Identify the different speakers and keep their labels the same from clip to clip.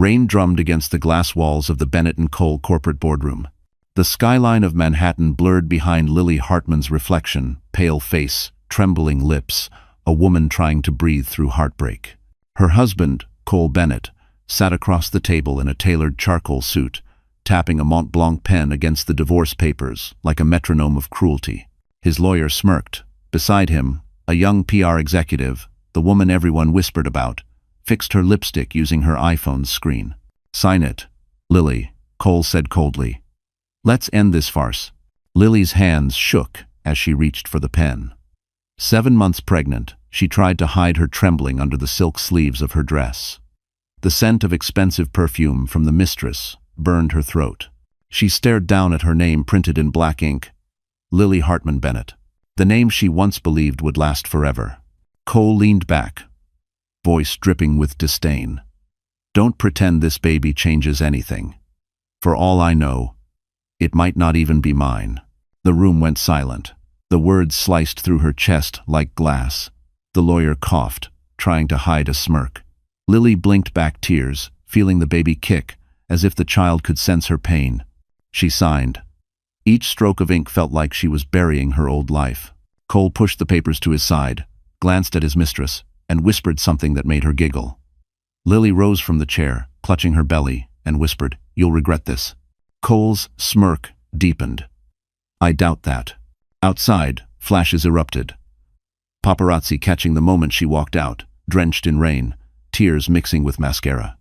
Speaker 1: Rain drummed against the glass walls of the Bennett & Cole corporate boardroom. The skyline of Manhattan blurred behind Lily Hartman's reflection, pale face, trembling lips, a woman trying to breathe through heartbreak. Her husband, Cole Bennett, sat across the table in a tailored charcoal suit, tapping a Mont Blanc pen against the divorce papers like a metronome of cruelty. His lawyer smirked. Beside him, a young PR executive, the woman everyone whispered about, fixed her lipstick using her iPhone's screen. "Sign it, Lily," Cole said coldly. "Let's end this farce." Lily's hands shook as she reached for the pen. 7 months pregnant, she tried to hide her trembling under the silk sleeves of her dress. The scent of expensive perfume from the mistress burned her throat. She stared down at her name printed in black ink, Lily Hartman Bennett, the name she once believed would last forever. Cole leaned back, voice dripping with disdain. "Don't pretend this baby changes anything. For all I know, it might not even be mine." The room went silent. The words sliced through her chest like glass. The lawyer coughed, trying to hide a smirk. Lily blinked back tears, feeling the baby kick, as if the child could sense her pain. She signed. Each stroke of ink felt like she was burying her old life. Cole pushed the papers to his side, glanced at his mistress, and whispered something that made her giggle. Lily rose from the chair, clutching her belly, and whispered, "You'll regret this." Cole's smirk deepened. "I doubt that." Outside, flashes erupted. Paparazzi catching the moment she walked out, drenched in rain, tears mixing with mascara.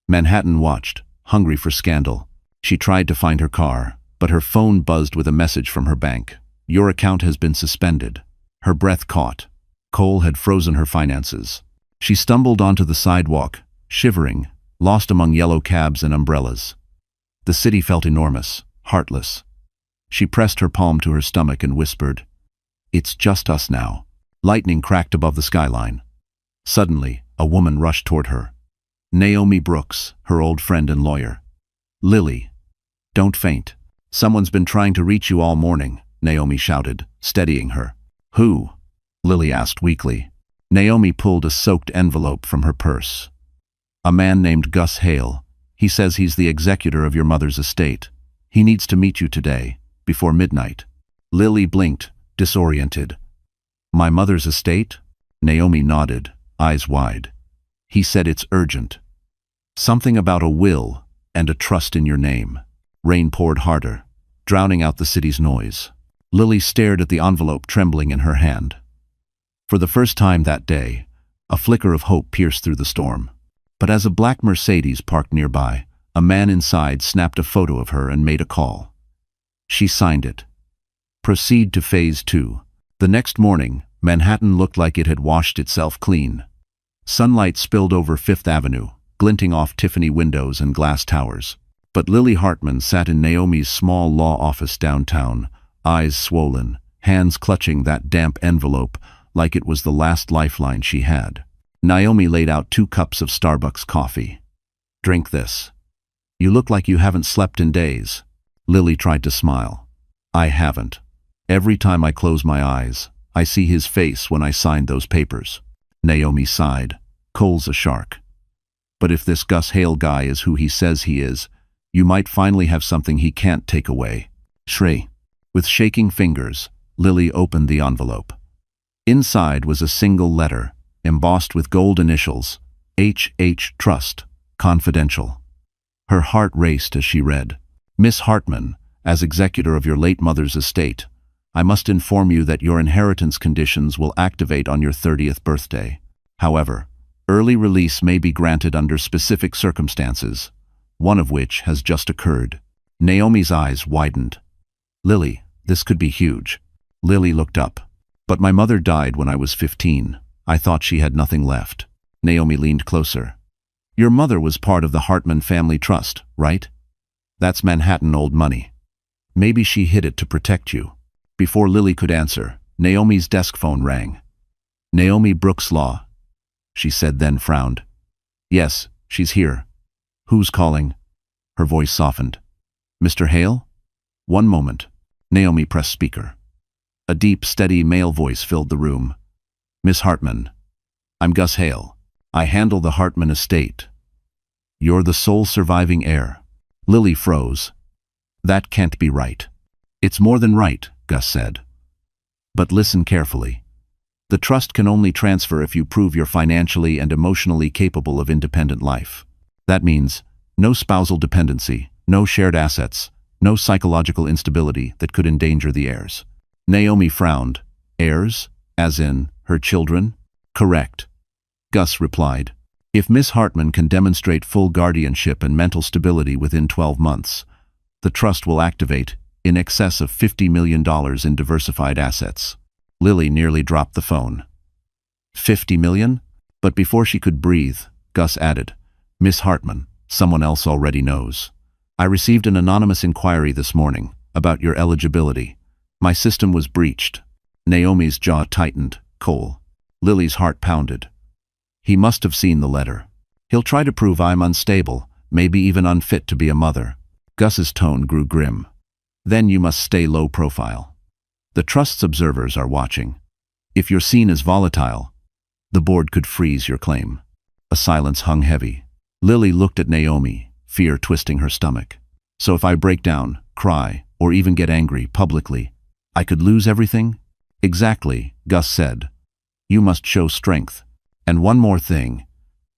Speaker 1: Manhattan watched, hungry for scandal. She tried to find her car, but her phone buzzed with a message from her bank. "Your account has been suspended." Her breath caught. Cole had frozen her finances. She stumbled onto the sidewalk, shivering, lost among yellow cabs and umbrellas. The city felt enormous, heartless. She pressed her palm to her stomach and whispered, "It's just us now." Lightning cracked above the skyline. Suddenly, a woman rushed toward her. Naomi Brooks, her old friend and lawyer. "Lily, don't faint. Someone's been trying to reach you all morning," Naomi shouted, steadying her. "Who?" Lily asked weakly. Naomi pulled a soaked envelope from her purse. "A man named Gus Hale. He says he's the executor of your mother's estate. He needs to meet you today, before midnight." Lily blinked, disoriented. "My mother's estate?" Naomi nodded, eyes wide. "He said it's urgent. Something about a will and a trust in your name." Rain poured harder, drowning out the city's noise. Lily stared at the envelope trembling in her hand. For the first time that day, a flicker of hope pierced through the storm. But as a black Mercedes parked nearby, a man inside snapped a photo of her and made a call. She signed it. Proceed to Phase 2. The next morning, Manhattan looked like it had washed itself clean. Sunlight spilled over Fifth Avenue, glinting off Tiffany windows and glass towers. But Lily Hartman sat in Naomi's small law office downtown, eyes swollen, hands clutching that damp envelope like it was the last lifeline she had. Naomi laid out 2 cups of Starbucks coffee. "Drink this. You look like you haven't slept in days." Lily tried to smile. "I haven't. Every time I close my eyes, I see his face when I signed those papers." Naomi sighed. "Cole's a shark. But if this Gus Hale guy is who he says he is, you might finally have something he can't take away." Shray. With shaking fingers, Lily opened the envelope. Inside was a single letter, embossed with gold initials, H.H. Trust, Confidential. Her heart raced as she read, "Miss Hartman, as executor of your late mother's estate, I must inform you that your inheritance conditions will activate on your 30th birthday. However, early release may be granted under specific circumstances, one of which has just occurred." Naomi's eyes widened. "Lily, this could be huge." Lily looked up. "But my mother died when I was 15. I thought she had nothing left." Naomi leaned closer. "Your mother was part of the Hartman family trust, right? That's Manhattan old money. Maybe she hid it to protect you." Before Lily could answer, Naomi's desk phone rang. "Naomi Brooks Law," she said, then frowned. "Yes, she's here." "Who's calling?" Her voice softened. "Mr. Hale?" "One moment." Naomi pressed speaker. A deep, steady male voice filled the room. "Miss Hartman, I'm Gus Hale. I handle the Hartman estate." You're the sole surviving heir. Lily froze. That can't be right. It's more than right, Gus said. But listen carefully. The trust can only transfer if you prove you're financially and emotionally capable of independent life. That means no spousal dependency, no shared assets, no psychological instability that could endanger the heirs. Naomi frowned. Heirs? As in, her children? Correct. Gus replied. If Miss Hartman can demonstrate full guardianship and mental stability within 12 months, the trust will activate in excess of $50 million in diversified assets. Lily nearly dropped the phone. 50 million? But before she could breathe, Gus added, Miss Hartman, someone else already knows. I received an anonymous inquiry this morning about your eligibility. My system was breached. Naomi's jaw tightened. Cole. Lily's heart pounded. He must have seen the letter. He'll try to prove I'm unstable, maybe even unfit to be a mother. Gus's tone grew grim. Then you must stay low profile. The trust's observers are watching. If you're seen as volatile, the board could freeze your claim. A silence hung heavy. Lily looked at Naomi, fear twisting her stomach. So if I break down, cry, or even get angry publicly, I could lose everything? Exactly, Gus said. You must show strength. And one more thing.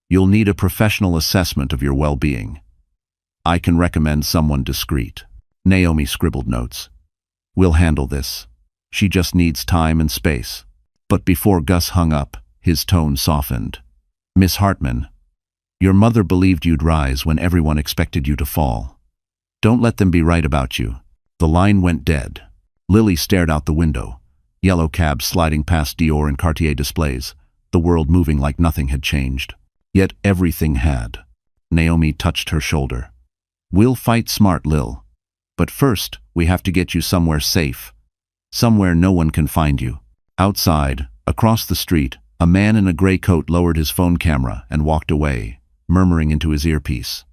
Speaker 1: You'll need a professional assessment of your well-being. I can recommend someone discreet. Naomi scribbled notes. We'll handle this. She just needs time and space. But before Gus hung up, his tone softened. Miss Hartman, your mother believed you'd rise when everyone expected you to fall. Don't let them be right about you. The line went dead. Lily stared out the window. Yellow cabs sliding past Dior and Cartier displays, the world moving like nothing had changed. Yet everything had. Naomi touched her shoulder. We'll fight smart, Lil. But first, we have to get you somewhere safe. Somewhere no one can find you. Outside, across the street, a man in a gray coat lowered his phone camera and walked away, murmuring into his earpiece.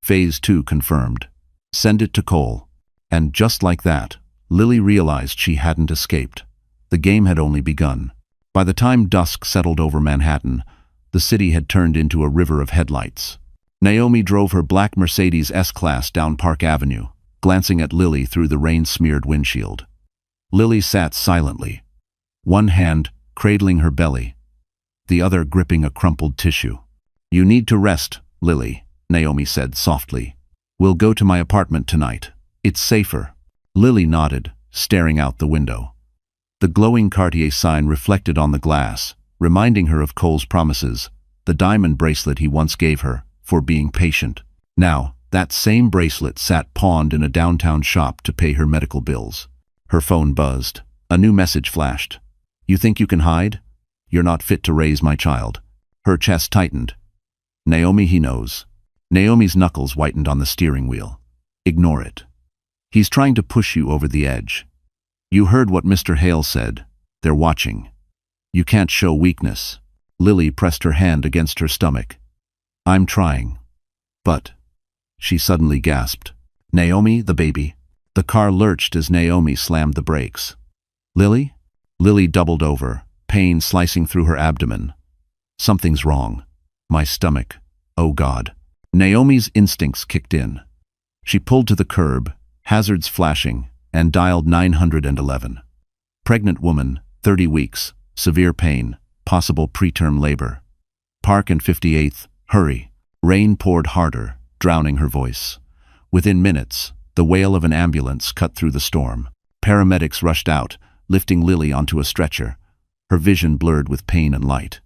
Speaker 1: Phase 2 confirmed. Send it to Cole. And just like that, Lily realized she hadn't escaped. The game had only begun. By the time dusk settled over Manhattan, the city had turned into a river of headlights. Naomi drove her black Mercedes S-Class down Park Avenue, glancing at Lily through the rain-smeared windshield. Lily sat silently, one hand cradling her belly, the other gripping a crumpled tissue. You need to rest, Lily, Naomi said softly. We'll go to my apartment tonight. It's safer. Lily nodded, staring out the window. The glowing Cartier sign reflected on the glass, reminding her of Cole's promises, the diamond bracelet he once gave her, for being patient. Now, that same bracelet sat pawned in a downtown shop to pay her medical bills. Her phone buzzed. A new message flashed. You think you can hide? You're not fit to raise my child. Her chest tightened. Naomi, he knows. Naomi's knuckles whitened on the steering wheel. Ignore it. He's trying to push you over the edge. You heard what Mr. Hale said. They're watching. You can't show weakness. Lily pressed her hand against her stomach. I'm trying. But... She suddenly gasped. Naomi, the baby. The car lurched as Naomi slammed the brakes. Lily? Lily doubled over, pain slicing through her abdomen. Something's wrong. My stomach. Oh God. Naomi's instincts kicked in. She pulled to the curb, hazards flashing, and dialed 911. Pregnant woman, 30 weeks, severe pain, possible preterm labor. Park and 58th, hurry. Rain poured harder, drowning her voice. Within minutes, the wail of an ambulance cut through the storm. Paramedics rushed out, lifting Lily onto a stretcher, her vision blurred with pain and light.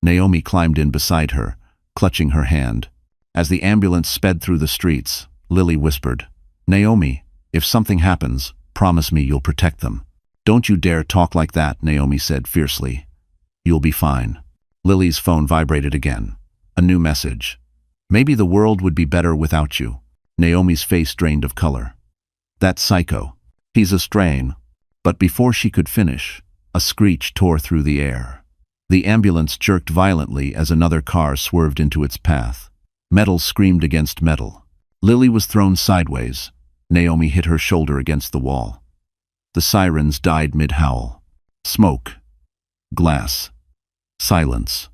Speaker 1: Naomi climbed in beside her, clutching her hand. As the ambulance sped through the streets, Lily whispered, Naomi, if something happens, promise me you'll protect them. Don't you dare talk like that, Naomi said fiercely. You'll be fine. Lily's phone vibrated again. A new message. Maybe the world would be better without you. Naomi's face drained of color. That psycho. He's a strain. But before she could finish, a screech tore through the air. The ambulance jerked violently as another car swerved into its path. Metal screamed against metal. Lily was thrown sideways. Naomi hit her shoulder against the wall. The sirens died mid-howl. Smoke. Glass. Silence.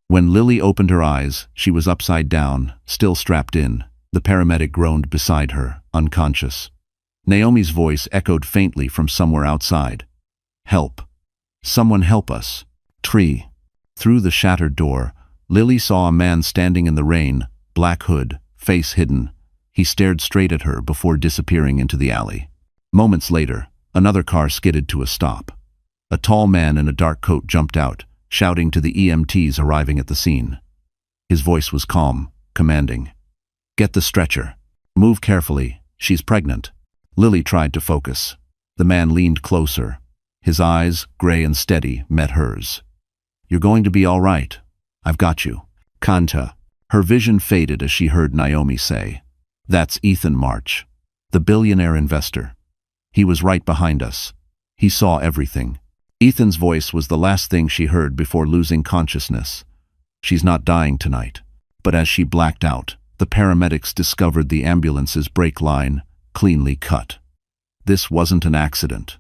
Speaker 1: When Lily opened her eyes, she was upside down, still strapped in. The paramedic groaned beside her, unconscious. Naomi's voice echoed faintly from somewhere outside. "Help. Someone help us." Tree. Through the shattered door, Lily saw a man standing in the rain, black hood, face hidden. He stared straight at her before disappearing into the alley. Moments later, another car skidded to a stop. A tall man in a dark coat jumped out, shouting to the EMTs arriving at the scene. His voice was calm, commanding. "Get the stretcher. Move carefully. She's pregnant." Lily tried to focus. The man leaned closer. His eyes, gray and steady, met hers. "You're going to be all right. I've got you." Kanta. Her vision faded as she heard Naomi say, "That's Ethan March, the billionaire investor. He was right behind us. He saw everything." Ethan's voice was the last thing she heard before losing consciousness. "She's not dying tonight." But as she blacked out, the paramedics discovered the ambulance's brake line, cleanly cut. This wasn't an accident.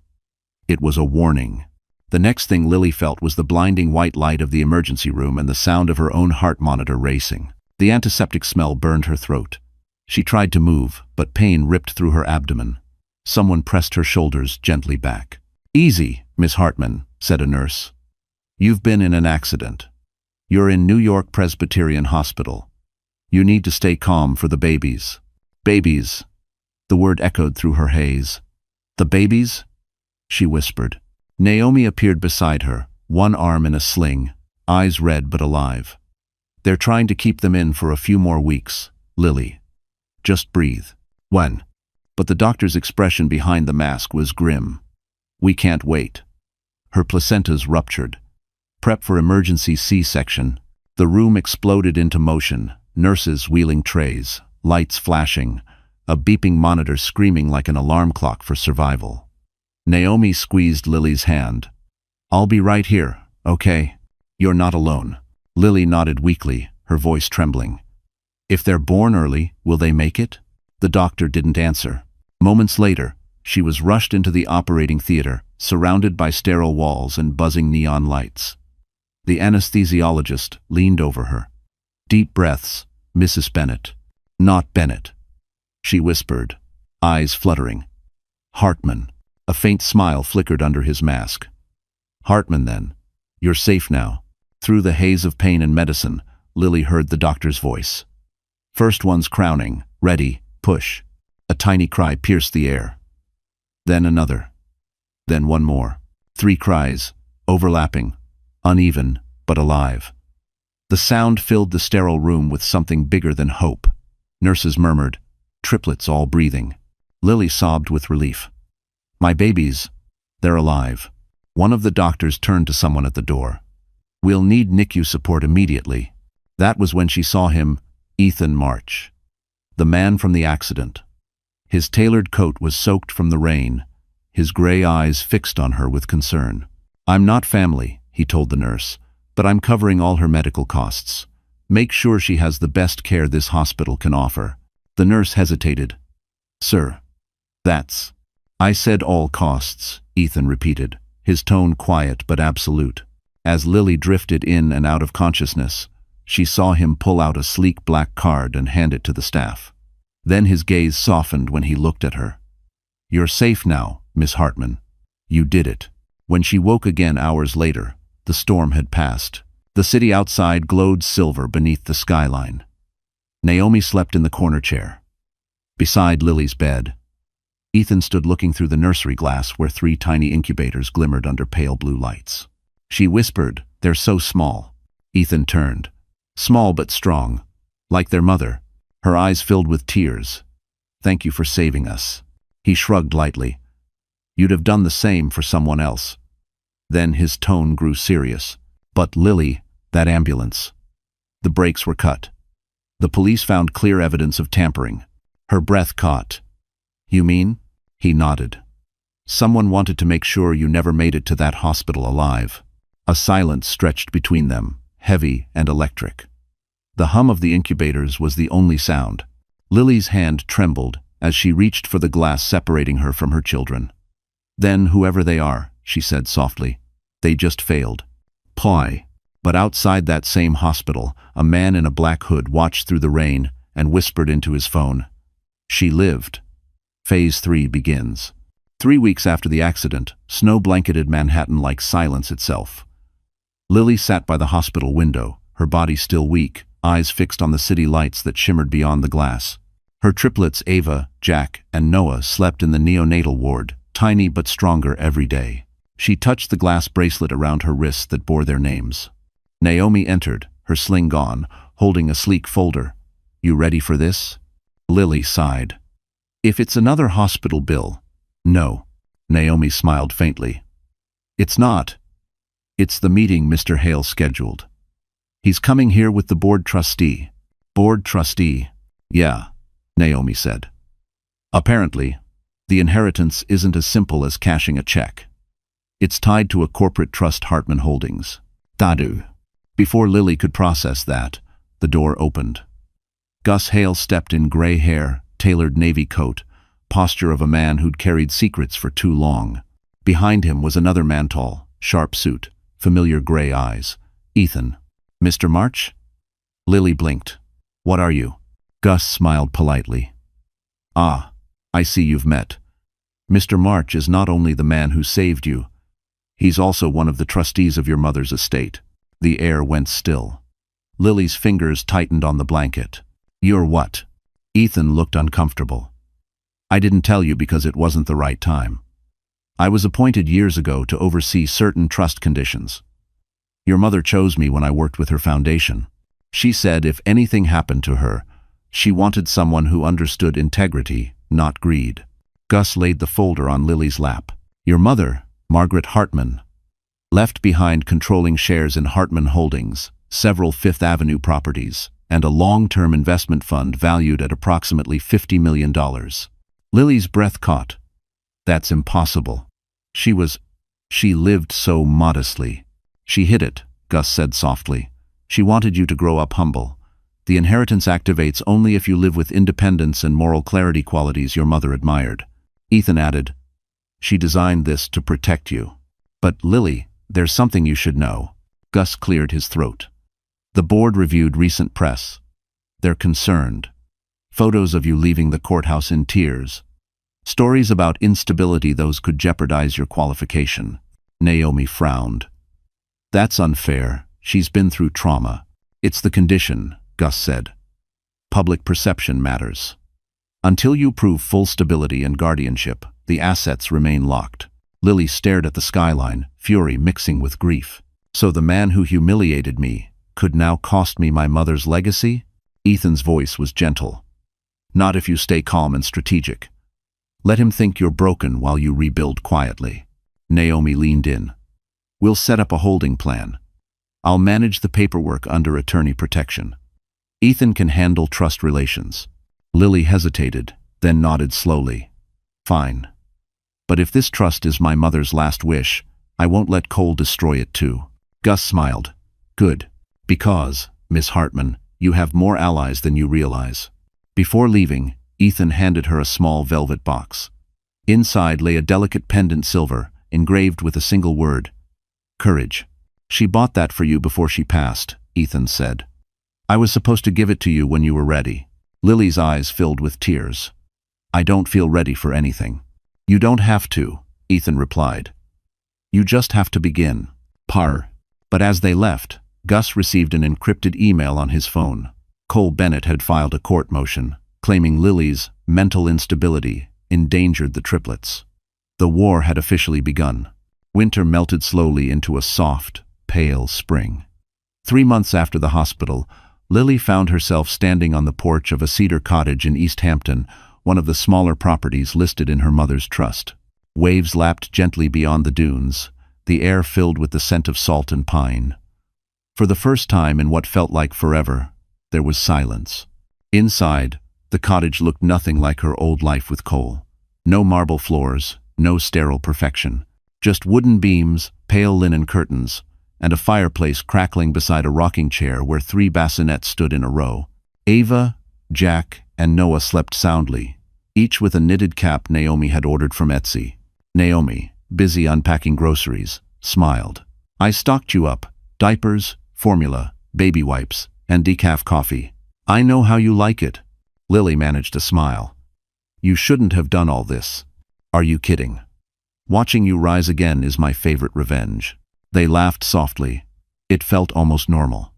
Speaker 1: It was a warning. The next thing Lily felt was the blinding white light of the emergency room and the sound of her own heart monitor racing. The antiseptic smell burned her throat. She tried to move, but pain ripped through her abdomen. Someone pressed her shoulders gently back. "Easy, Miss Hartman," said a nurse. "You've been in an accident. You're in New York Presbyterian Hospital. You need to stay calm for the babies." "Babies." The word echoed through her haze. "The babies?" she whispered. Naomi appeared beside her, one arm in a sling, eyes red but alive. "They're trying to keep them in for a few more weeks, Lily. Just breathe." "When?" But the doctor's expression behind the mask was grim. "We can't wait." Her placentas ruptured. Prep for emergency C-section. The room exploded into motion, nurses wheeling trays, lights flashing, a beeping monitor screaming like an alarm clock for survival. Naomi squeezed Lily's hand. "I'll be right here, okay? You're not alone." Lily nodded weakly, her voice trembling. "If they're born early, will they make it?" The doctor didn't answer. Moments later, she was rushed into the operating theater, surrounded by sterile walls and buzzing neon lights. The anesthesiologist leaned over her. "Deep breaths, Mrs. Bennett." "Not Bennett," she whispered, eyes fluttering. "Hartman." A faint smile flickered under his mask. "Hartman, then. You're safe now." Through the haze of pain and medicine, Lily heard the doctor's voice. "First one's crowning. Ready, push." A tiny cry pierced the air. Then another. Then one more. 3 cries, overlapping, uneven, but alive. The sound filled the sterile room with something bigger than hope. Nurses murmured, "Triplets all breathing." Lily sobbed with relief. "My babies, they're alive." One of the doctors turned to someone at the door. "We'll need NICU support immediately." That was when she saw him, Ethan March, the man from the accident. His tailored coat was soaked from the rain, his gray eyes fixed on her with concern. "I'm not family," he told the nurse, "but I'm covering all her medical costs. Make sure she has the best care this hospital can offer." The nurse hesitated. "Sir, that's..." "I said all costs," Ethan repeated, his tone quiet but absolute. As Lily drifted in and out of consciousness, she saw him pull out a sleek black card and hand it to the staff. Then his gaze softened when he looked at her. "You're safe now, Miss Hartman. You did it." When she woke again hours later, the storm had passed. The city outside glowed silver beneath the skyline. Naomi slept in the corner chair, beside Lily's bed. Ethan stood looking through the nursery glass where 3 tiny incubators glimmered under pale blue lights. She whispered, "They're so small." Ethan turned. Small but strong, like their mother. Her eyes filled with tears. "Thank you for saving us." He shrugged lightly. "You'd have done the same for someone else." Then his tone grew serious. "But Lily, that ambulance." The brakes were cut. The police found clear evidence of tampering. Her breath caught. "You mean?" He nodded. "Someone wanted to make sure you never made it to that hospital alive." A silence stretched between them, heavy and electric. The hum of the incubators was the only sound. Lily's hand trembled as she reached for the glass separating her from her children. "Then, whoever they are," she said softly, "they just failed." "Pie." But outside that same hospital, a man in a black hood watched through the rain and whispered into his phone. She lived. Phase 3 begins. 3 weeks after the accident, snow blanketed Manhattan like silence itself. Lily sat by the hospital window, her body still weak, eyes fixed on the city lights that shimmered beyond the glass. Her triplets, Ava, Jack, and Noah, slept in the neonatal ward, tiny but stronger every day. She touched the glass bracelet around her wrists that bore their names. Naomi entered, her sling gone, holding a sleek folder. "You ready for this?" Lily sighed. "If it's another hospital bill." "No." Naomi smiled faintly. "It's not. It's the meeting Mr. Hale scheduled. He's coming here with the board trustee." "Board trustee?" "Yeah," Naomi said. "Apparently, the inheritance isn't as simple as cashing a check. It's tied to a corporate trust, Hartman Holdings. Dadu." Before Lily could process that, the door opened. Gus Hale stepped in gray hair, tailored navy coat, posture of a man who'd carried secrets for too long. Behind him was another man, tall, sharp suit, familiar gray eyes. "Ethan." "Mr. March?" Lily blinked. "What are you?" Gus smiled politely. "Ah, I see you've met. Mr. March is not only the man who saved you, he's also one of the trustees of your mother's estate." The air went still. Lily's fingers tightened on the blanket. "You're what?" Ethan looked uncomfortable. "I didn't tell you because it wasn't the right time. I was appointed years ago to oversee certain trust conditions. Your mother chose me when I worked with her foundation. She said if anything happened to her, she wanted someone who understood integrity, not greed." Gus laid the folder on Lily's lap. "Your mother, Margaret Hartman, left behind controlling shares in Hartman Holdings, several Fifth Avenue properties, and a long-term investment fund valued at approximately $50 million. Lily's breath caught. "That's impossible. She lived so modestly." "She hid it," Gus said softly. "She wanted you to grow up humble. The inheritance activates only if you live with independence and moral clarity, qualities your mother admired." Ethan added, "She designed this to protect you." "But Lily, there's something you should know." Gus cleared his throat. "The board reviewed recent press. They're concerned. Photos of you leaving the courthouse in tears. Stories about instability, those could jeopardize your qualification." Naomi frowned. "That's unfair. She's been through trauma." "It's the condition," Gus said. "Public perception matters. Until you prove full stability and guardianship, the assets remain locked." Lily stared at the skyline, fury mixing with grief. "So the man who humiliated me could now cost me my mother's legacy?" Ethan's voice was gentle. "Not if you stay calm and strategic. Let him think you're broken while you rebuild quietly." Naomi leaned in. "We'll set up a holding plan. I'll manage the paperwork under attorney protection. Ethan can handle trust relations." Lily hesitated, then nodded slowly. "Fine. But if this trust is my mother's last wish, I won't let Cole destroy it too." Gus smiled. "Good. Because, Miss Hartman, you have more allies than you realize." Before leaving, Ethan handed her a small velvet box. Inside lay a delicate pendant, silver, engraved with a single word: courage. "She bought that for you before she passed," Ethan said. "I was supposed to give it to you when you were ready." Lily's eyes filled with tears. "I don't feel ready for anything." "You don't have to," Ethan replied. "You just have to begin." Par. But as they left, Gus received an encrypted email on his phone. Cole Bennett had filed a court motion, claiming Lily's mental instability endangered the triplets. The war had officially begun. Winter melted slowly into a soft, pale spring. 3 months after the hospital, Lily found herself standing on the porch of a cedar cottage in East Hampton, one of the smaller properties listed in her mother's trust. Waves lapped gently beyond the dunes, the air filled with the scent of salt and pine. For the first time in what felt like forever, there was silence. Inside, the cottage looked nothing like her old life with Cole. No marble floors, no sterile perfection. Just wooden beams, pale linen curtains, and a fireplace crackling beside a rocking chair where 3 bassinets stood in a row. Ava, Jack, and Noah slept soundly, each with a knitted cap Naomi had ordered from Etsy. Naomi, busy unpacking groceries, smiled. "I stocked you up. Diapers, formula, baby wipes, and decaf coffee. I know how you like it. Lily managed to smile. You shouldn't have done all this. Are you kidding? Watching you rise again is my favorite revenge. They laughed softly. It felt almost normal.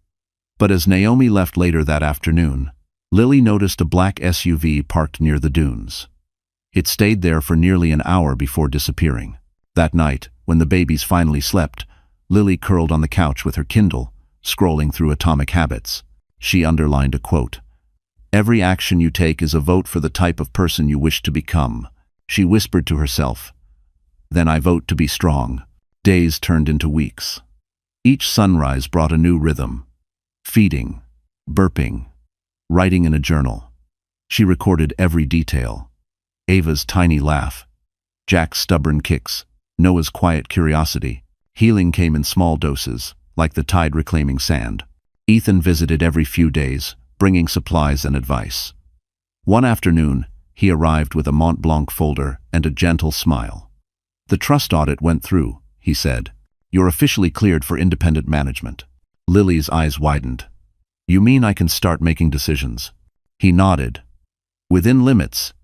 Speaker 1: But as Naomi left later that afternoon, Lily noticed a black SUV parked near the dunes. It stayed there for nearly an hour before disappearing. That night, when the babies finally slept, Lily curled on the couch with her Kindle, scrolling through Atomic Habits. She underlined a quote. Every action you take is a vote for the type of person you wish to become. She whispered to herself. Then I vote to be strong. Days turned into weeks. Each sunrise brought a new rhythm. Feeding, burping, writing in a journal. She recorded every detail. Ava's tiny laugh, Jack's stubborn kicks, Noah's quiet curiosity. Healing came in small doses, like the tide reclaiming sand. Ethan visited every few days, bringing supplies and advice. One afternoon, he arrived with a Mont Blanc folder and a gentle smile. The trust audit went through, he said. You're officially cleared for independent management. Lily's eyes widened. You mean I can start making decisions? He nodded. Within limits.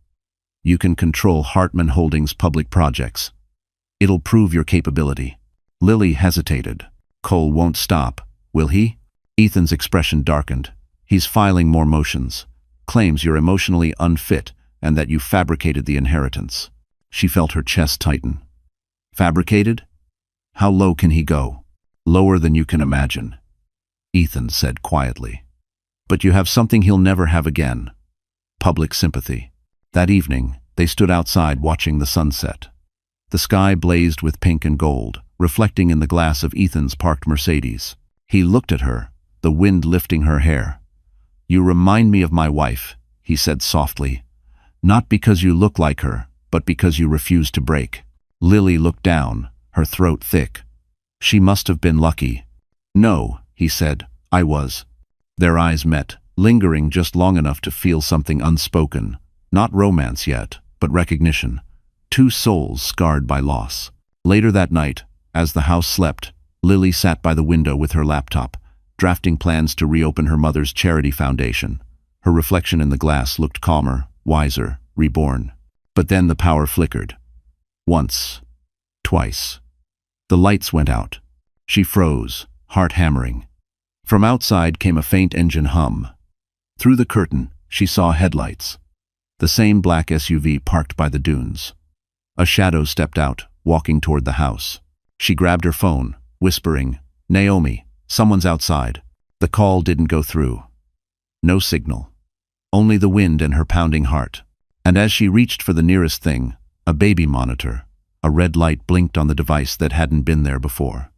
Speaker 1: You can control Hartman Holdings' public projects. It'll prove your capability. Lily hesitated. Cole won't stop, will he? Ethan's expression darkened. He's filing more motions. Claims you're emotionally unfit and that you fabricated the inheritance. She felt her chest tighten. Fabricated? How low can he go? Lower than you can imagine, Ethan said quietly. But you have something he'll never have again. Public sympathy. That evening, they stood outside watching the sunset. The sky blazed with pink and gold, reflecting in the glass of Ethan's parked Mercedes. He looked at her, the wind lifting her hair. You remind me of my wife, he said softly. Not because you look like her, but because you refuse to break. Lily looked down, her throat thick. She must have been lucky. No, he said, I was. Their eyes met, lingering just long enough to feel something unspoken. Not romance yet, but recognition. Two souls scarred by loss. Later that night, as the house slept, Lily sat by the window with her laptop, drafting plans to reopen her mother's charity foundation. Her reflection in the glass looked calmer, wiser, reborn. But then the power flickered. Once. Twice. The lights went out. She froze, heart hammering. From outside came a faint engine hum. Through the curtain, she saw headlights. The same black SUV parked by the dunes. A shadow stepped out, walking toward the house. She grabbed her phone, whispering, Naomi, someone's outside. The call didn't go through. No signal. Only the wind and her pounding heart. And as she reached for the nearest thing, a baby monitor, a red light blinked on the device that hadn't been there before.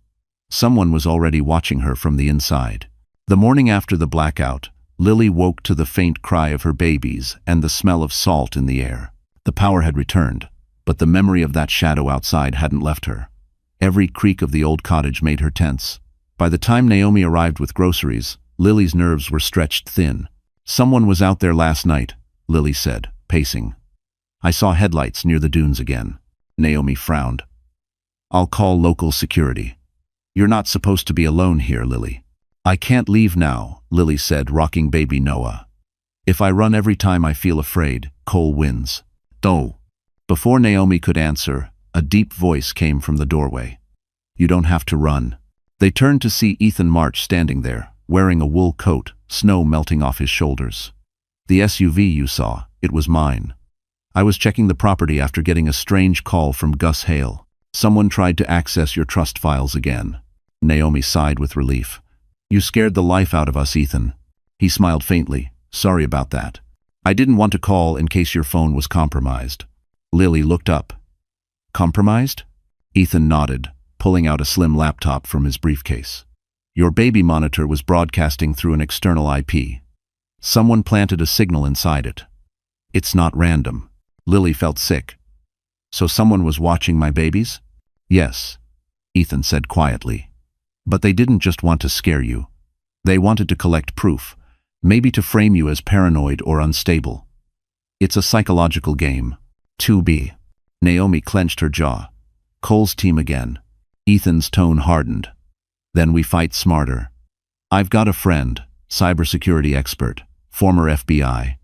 Speaker 1: Someone was already watching her from the inside. The morning after the blackout, Lily woke to the faint cry of her babies and the smell of salt in the air. The power had returned, but the memory of that shadow outside hadn't left her. Every creak of the old cottage made her tense. By the time Naomi arrived with groceries, Lily's nerves were stretched thin. Someone was out there last night, Lily said, pacing. I saw headlights near the dunes again. Naomi frowned. I'll call local security. You're not supposed to be alone here, Lily. I can't leave now, Lily said, rocking baby Noah. If I run every time I feel afraid, Cole wins. Oh. Before Naomi could answer, a deep voice came from the doorway. You don't have to run. They turned to see Ethan March standing there, wearing a wool coat, snow melting off his shoulders. The SUV you saw, it was mine. I was checking the property after getting a strange call from Gus Hale. Someone tried to access your trust files again. Naomi sighed with relief. You scared the life out of us, Ethan. He smiled faintly. Sorry about that. I didn't want to call in case your phone was compromised. Lily looked up. Compromised? Ethan nodded, pulling out a slim laptop from his briefcase. Your baby monitor was broadcasting through an external IP. Someone planted a signal inside it. It's not random. Lily felt sick. So someone was watching my babies? Yes, Ethan said quietly. But they didn't just want to scare you. They wanted to collect proof, maybe to frame you as paranoid or unstable. It's a psychological game. 2B. Naomi clenched her jaw. Cole's team again. Ethan's tone hardened. Then we fight smarter. I've got a friend, cybersecurity expert, former FBI.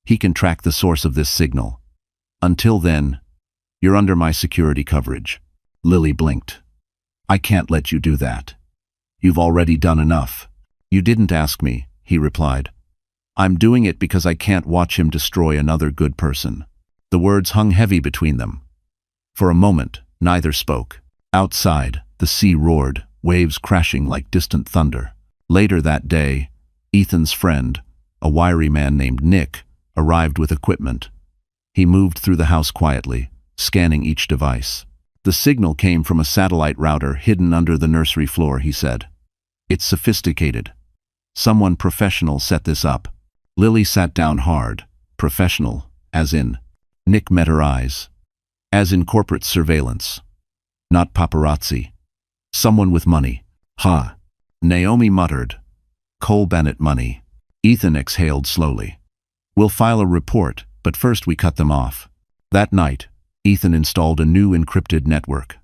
Speaker 1: He can track the source of this signal. Until then, you're under my security coverage. Lily blinked. I can't let you do that. You've already done enough. You didn't ask me, he replied. I'm doing it because I can't watch him destroy another good person. The words hung heavy between them. For a moment, neither spoke. Outside, the sea roared, waves crashing like distant thunder. Later that day, Ethan's friend, a wiry man named Nick, arrived with equipment. He moved through the house quietly, scanning each device. The signal came from a satellite router hidden under the nursery floor, he said. It's sophisticated. Someone professional set this up. Lily sat down hard. Professional, as in. Nick met her eyes. As in corporate surveillance. Not paparazzi. Someone with money. Ha. Naomi muttered. Cole Bennett money. Ethan exhaled slowly. We'll file a report, but first we cut them off. That night, Ethan installed a new encrypted network.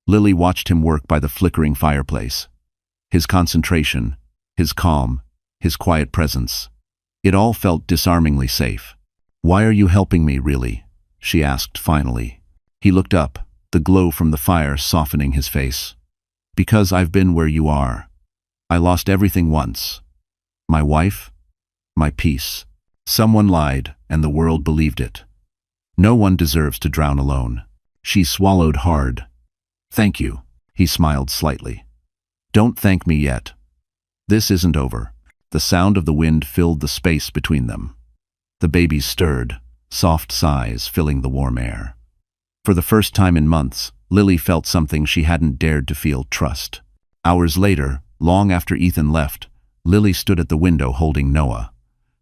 Speaker 1: Lily watched him work by the flickering fireplace. His concentration, his calm, his quiet presence. It all felt disarmingly safe. Why are you helping me, really? She asked finally. He looked up, the glow from the fire softening his face. Because I've been where you are. I lost everything once. My wife, my peace. Someone lied, and the world believed it. No one deserves to drown alone. She swallowed hard. Thank you, he smiled slightly. Don't thank me yet. This isn't over. The sound of the wind filled the space between them. The babies stirred, soft sighs filling the warm air. For the first time in months, Lily felt something she hadn't dared to feel: trust. Hours later, long after Ethan left, Lily stood at the window holding Noah.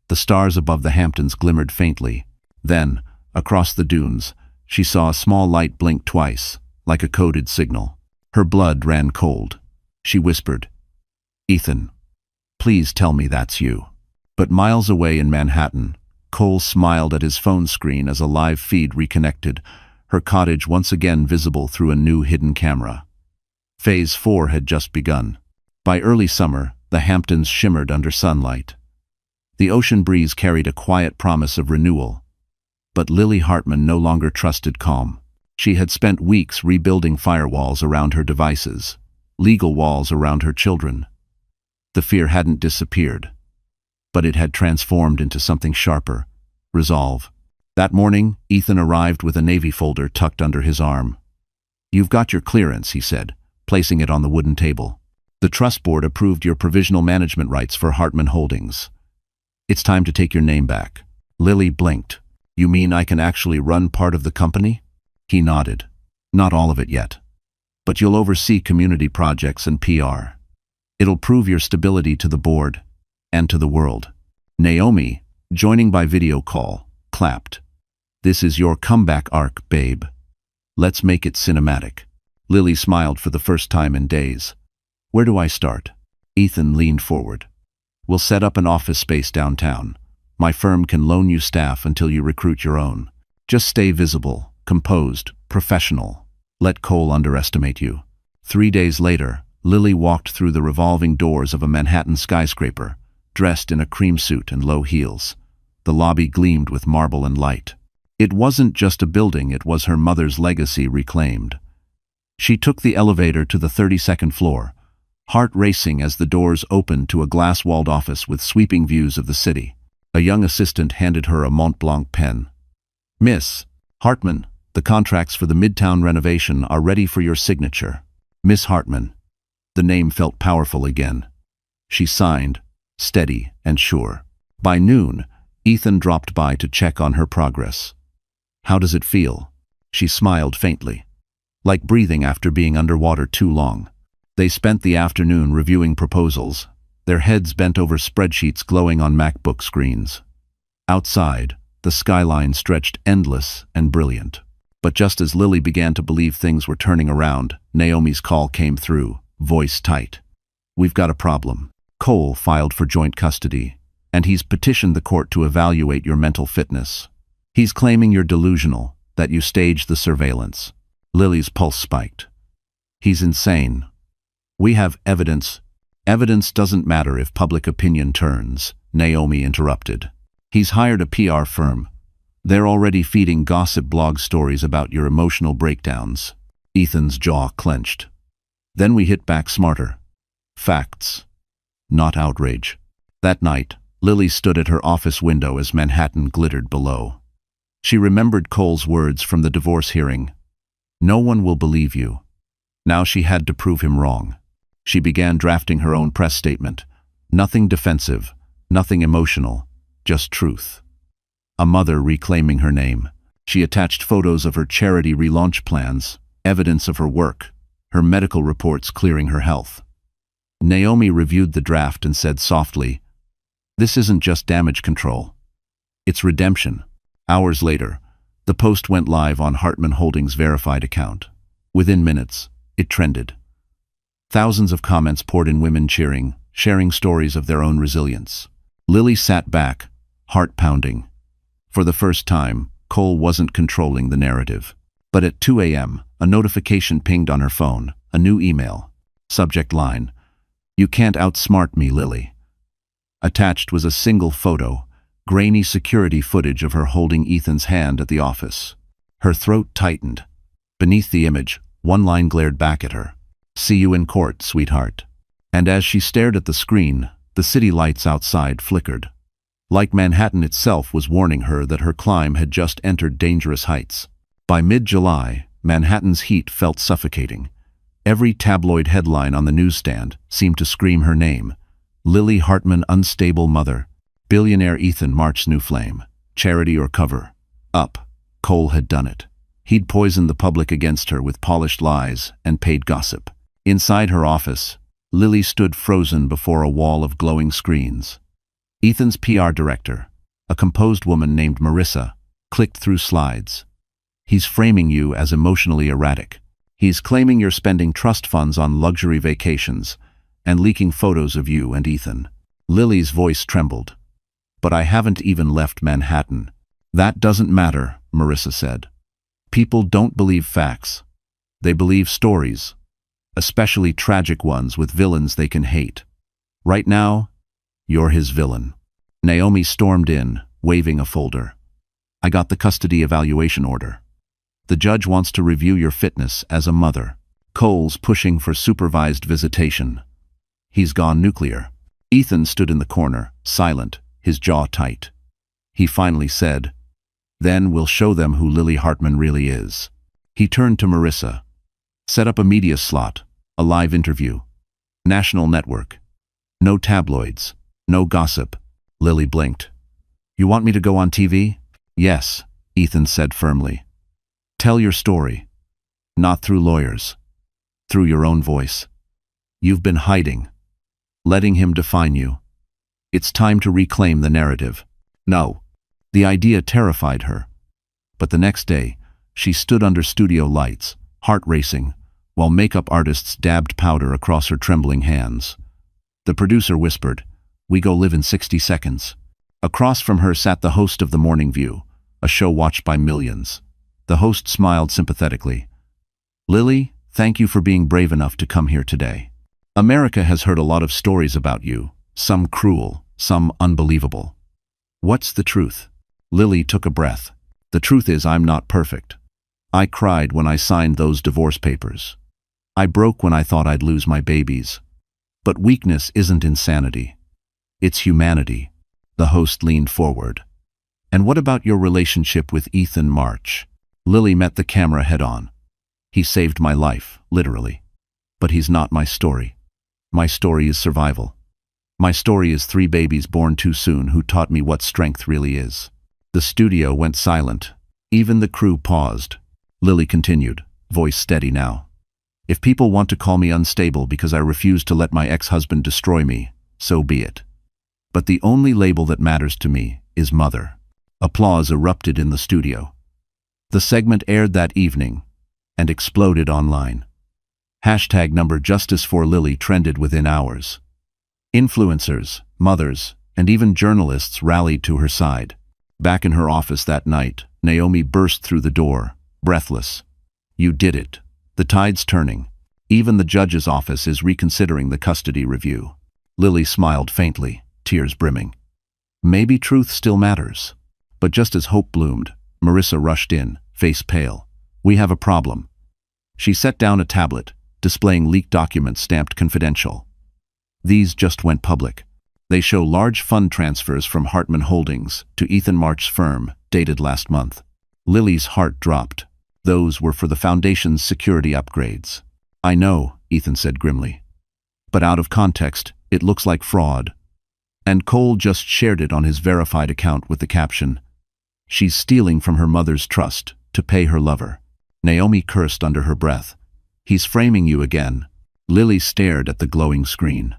Speaker 1: The stars above the Hamptons glimmered faintly. Then, across the dunes, she saw a small light blink twice, like a coded signal. Her blood ran cold. She whispered, Ethan, please tell me that's you. But miles away in Manhattan, Cole smiled at his phone screen as a live feed reconnected, her cottage once again visible through a new hidden camera. Phase 4 had just begun. By early summer, the Hamptons shimmered under sunlight. The ocean breeze carried a quiet promise of renewal. But Lily Hartman no longer trusted calm. She had spent weeks rebuilding firewalls around her devices, legal walls around her children. The fear hadn't disappeared, but it had transformed into something sharper: resolve. That morning, Ethan arrived with a Navy folder tucked under his arm. You've got your clearance, he said, placing it on the wooden table. The trust board approved your provisional management rights for Hartman Holdings. It's time to take your name back. Lily blinked. You mean I can actually run part of the company? He nodded. Not all of it yet. But you'll oversee community projects and PR. It'll prove your stability to the board and to the world. Naomi, joining by video call, clapped. This is your comeback arc, babe. Let's make it cinematic. Lily smiled for the first time in days. Where do I start? Ethan leaned forward. We'll set up an office space downtown. My firm can loan you staff until you recruit your own. Just stay visible, composed, professional. Let Cole underestimate you. 3 days later, Lily walked through the revolving doors of a Manhattan skyscraper, dressed in a cream suit and low heels. The lobby gleamed with marble and light. It wasn't just a building, it was her mother's legacy reclaimed. She took the elevator to the 32nd floor, heart racing as the doors opened to a glass-walled office with sweeping views of the city. A young assistant handed her a Mont Blanc pen. Miss Hartman, the contracts for the Midtown renovation are ready for your signature. Miss Hartman. The name felt powerful again. She signed, steady and sure. By noon, Ethan dropped by to check on her progress. How does it feel? She smiled faintly. Like breathing after being underwater too long. They spent the afternoon reviewing proposals, their heads bent over spreadsheets glowing on MacBook screens. Outside, the skyline stretched endless and brilliant. But just as Lily began to believe things were turning around, Naomi's call came through, voice tight. We've got a problem. Cole filed for joint custody, and he's petitioned the court to evaluate your mental fitness. He's claiming you're delusional, that you staged the surveillance. Lily's pulse spiked. He's insane. We have evidence. Evidence doesn't matter if public opinion turns, Naomi interrupted. He's hired a PR firm. They're already feeding gossip blog stories about your emotional breakdowns. Ethan's jaw clenched. Then we hit back smarter. Facts, not outrage. That night, Lily stood at her office window as Manhattan glittered below. She remembered Cole's words from the divorce hearing. No one will believe you. Now she had to prove him wrong. She began drafting her own press statement. Nothing defensive, nothing emotional, just truth. A mother reclaiming her name. She attached photos of her charity relaunch plans, evidence of her work, her medical reports clearing her health. Naomi reviewed the draft and said softly, "This isn't just damage control. It's redemption." Hours later, the post went live on Hartman Holdings' verified account. Within minutes, it trended. Thousands of comments poured in, women cheering, sharing stories of their own resilience. Lily sat back, heart pounding. For the first time, Cole wasn't controlling the narrative. But at 2 a.m., a notification pinged on her phone, a new email. Subject line, "You can't outsmart me, Lily." Attached was a single photo, grainy security footage of her holding Ethan's hand at the office. Her throat tightened. Beneath the image, one line glared back at her. "See you in court, sweetheart." And as she stared at the screen, the city lights outside flickered. Like Manhattan itself was warning her that her climb had just entered dangerous heights. By mid-July, Manhattan's heat felt suffocating. Every tabloid headline on the newsstand seemed to scream her name. Lily Hartman, unstable mother. Billionaire Ethan March's new flame. Charity or cover. Up. Cole had done it. He'd poisoned the public against her with polished lies and paid gossip. Inside her office, Lily stood frozen before a wall of glowing screens. Ethan's PR director, a composed woman named Marissa, clicked through slides. "He's framing you as emotionally erratic. He's claiming you're spending trust funds on luxury vacations and leaking photos of you and Ethan." Lily's voice trembled. "But I haven't even left Manhattan." "That doesn't matter," Marissa said. "People don't believe facts. They believe stories, especially tragic ones with villains they can hate. Right now, you're his villain." Naomi stormed in, waving a folder. "I got the custody evaluation order. The judge wants to review your fitness as a mother." Cole's pushing for supervised visitation. He's gone nuclear. Ethan stood in the corner, silent, his jaw tight. He finally said, "Then we'll show them who Lily Hartman really is." He turned to Marissa. "Set up a media slot, a live interview. National network. No tabloids, no gossip." Lily blinked. "You want me to go on TV?" "Yes," Ethan said firmly. "Tell your story. Not through lawyers. Through your own voice. You've been hiding, letting him define you. It's time to reclaim the narrative." No. The idea terrified her. But the next day, she stood under studio lights, heart racing, while makeup artists dabbed powder across her trembling hands. The producer whispered, "We go live in 60 seconds. Across from her sat the host of The Morning View, a show watched by millions. The host smiled sympathetically. "Lily, thank you for being brave enough to come here today. America has heard a lot of stories about you, some cruel, some unbelievable. What's the truth?" Lily took a breath. "The truth is I'm not perfect. I cried when I signed those divorce papers. I broke when I thought I'd lose my babies. But weakness isn't insanity. It's humanity." The host leaned forward. "And what about your relationship with Ethan March?" Lily met the camera head-on. "He saved my life, literally. But he's not my story. My story is survival. My story is 3 babies born too soon who taught me what strength really is." The studio went silent. Even the crew paused. Lily continued, voice steady now. "If people want to call me unstable because I refuse to let my ex-husband destroy me, so be it. But the only label that matters to me is mother." Applause erupted in the studio. The segment aired that evening and exploded online. #JusticeForLily trended within hours. Influencers, mothers, and even journalists rallied to her side. Back in her office that night, Naomi burst through the door, breathless. "You did it. The tide's turning. Even the judge's office is reconsidering the custody review. Lily smiled faintly, tears brimming. Maybe truth still matters. But just as hope bloomed, Marissa rushed in, face pale. We have a problem. She set down a tablet, displaying leaked documents stamped confidential. These just went public. They show large fund transfers from Hartman Holdings to Ethan March's firm, dated last month. Lily's heart dropped. Those were for the foundation's security upgrades. I know, Ethan said grimly. But out of context, it looks like fraud. And Cole just shared it on his verified account with the caption, "She's stealing from her mother's trust to pay her lover." Naomi cursed under her breath. He's framing you again. Lily stared at the glowing screen.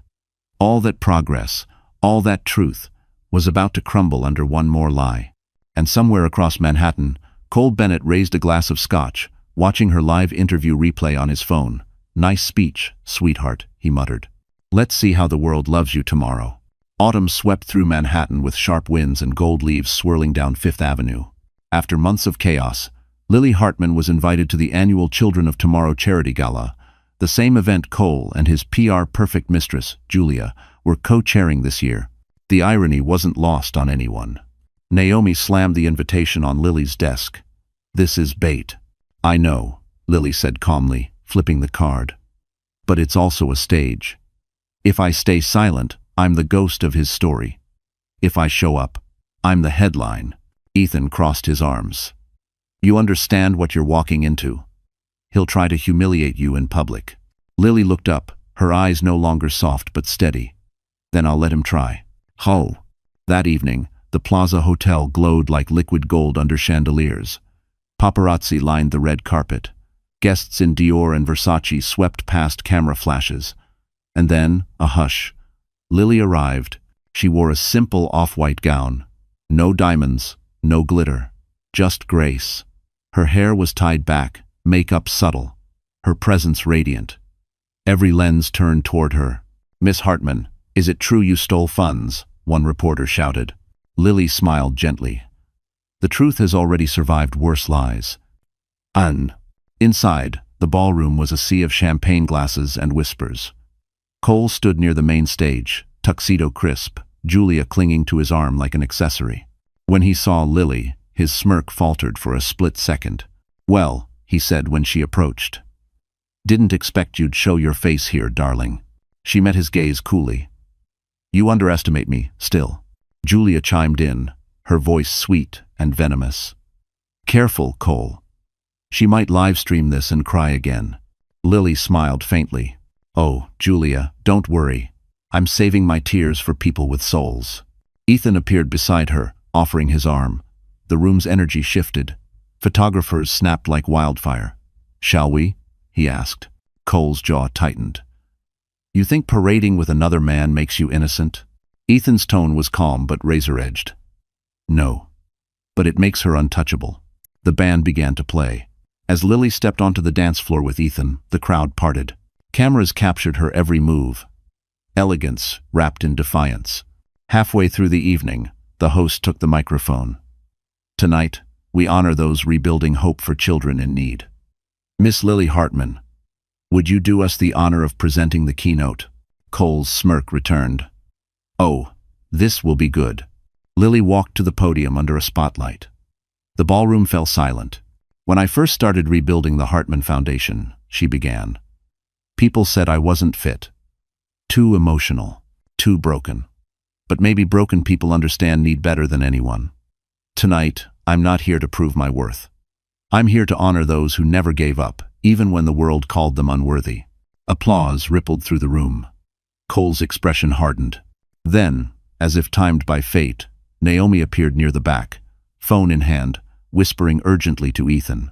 Speaker 1: All that progress, all that truth, was about to crumble under one more lie. And somewhere across Manhattan, Cole Bennett raised a glass of scotch, watching her live interview replay on his phone. Nice speech, sweetheart, he muttered. Let's see how the world loves you tomorrow. Autumn swept through Manhattan with sharp winds and gold leaves swirling down Fifth Avenue. After months of chaos, Lily Hartman was invited to the annual Children of Tomorrow charity gala, the same event Cole and his PR perfect mistress, Julia, were co-chairing this year. The irony wasn't lost on anyone. Naomi slammed the invitation on Lily's desk. This is bait. I know, Lily said calmly, flipping the card. But it's also a stage. If I stay silent, I'm the ghost of his story. If I show up, I'm the headline. Ethan crossed his arms. You understand what you're walking into. He'll try to humiliate you in public. Lily looked up, her eyes no longer soft but steady. Then I'll let him try. Ho! That evening, the Plaza Hotel glowed like liquid gold under chandeliers. Paparazzi lined the red carpet. Guests in Dior and Versace swept past camera flashes. And then, a hush. Lily arrived. She wore a simple off-white gown. No diamonds, no glitter. Just grace. Her hair was tied back, makeup subtle. Her presence radiant. Every lens turned toward her. Miss Hartman, is it true you stole funds? One reporter shouted. Lily smiled gently. The truth has already survived worse lies. Inside, the ballroom was a sea of champagne glasses and whispers. Cole stood near the main stage, tuxedo crisp, Julia clinging to his arm like an accessory. When he saw Lily, his smirk faltered for a split second. Well, he said when she approached. Didn't expect you'd show your face here, darling. She met his gaze coolly. You underestimate me, still. Julia chimed in, her voice sweet and venomous. Careful, Cole. She might live stream this and cry again. Lily smiled faintly. Oh, Julia, don't worry. I'm saving my tears for people with souls. Ethan appeared beside her, offering his arm. The room's energy shifted. Photographers snapped like wildfire. Shall we? He asked. Cole's jaw tightened. You think parading with another man makes you innocent? Ethan's tone was calm but razor-edged. No. But it makes her untouchable. The band began to play. As Lily stepped onto the dance floor with Ethan, the crowd parted. Cameras captured her every move. Elegance wrapped in defiance. Halfway through the evening, the host took the microphone. Tonight, we honor those rebuilding hope for children in need. Miss Lily Hartman, would you do us the honor of presenting the keynote? Cole's smirk returned. Oh, this will be good. Lily walked to the podium under a spotlight. The ballroom fell silent. When I first started rebuilding the Hartman Foundation, she began. People said I wasn't fit. Too emotional. Too broken. But maybe broken people understand need better than anyone. Tonight, I'm not here to prove my worth. I'm here to honor those who never gave up, even when the world called them unworthy. Applause rippled through the room. Cole's expression hardened. Then, as if timed by fate, Naomi appeared near the back, phone in hand, whispering urgently to Ethan.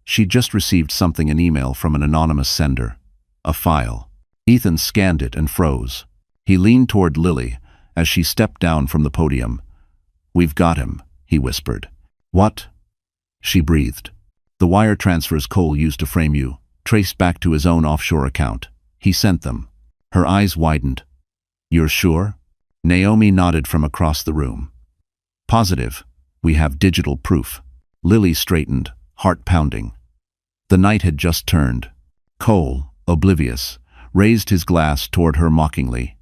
Speaker 1: She'd just received something in email from an anonymous sender. A file. Ethan scanned it and froze. He leaned toward Lily as she stepped down from the podium. We've got him, he whispered. What? She breathed. The wire transfers Cole used to frame you, traced back to his own offshore account. He sent them. Her eyes widened. You're sure? Naomi nodded from across the room. Positive. We have digital proof. Lily straightened, heart pounding. The night had just turned. Cole, oblivious, raised his glass toward her mockingly.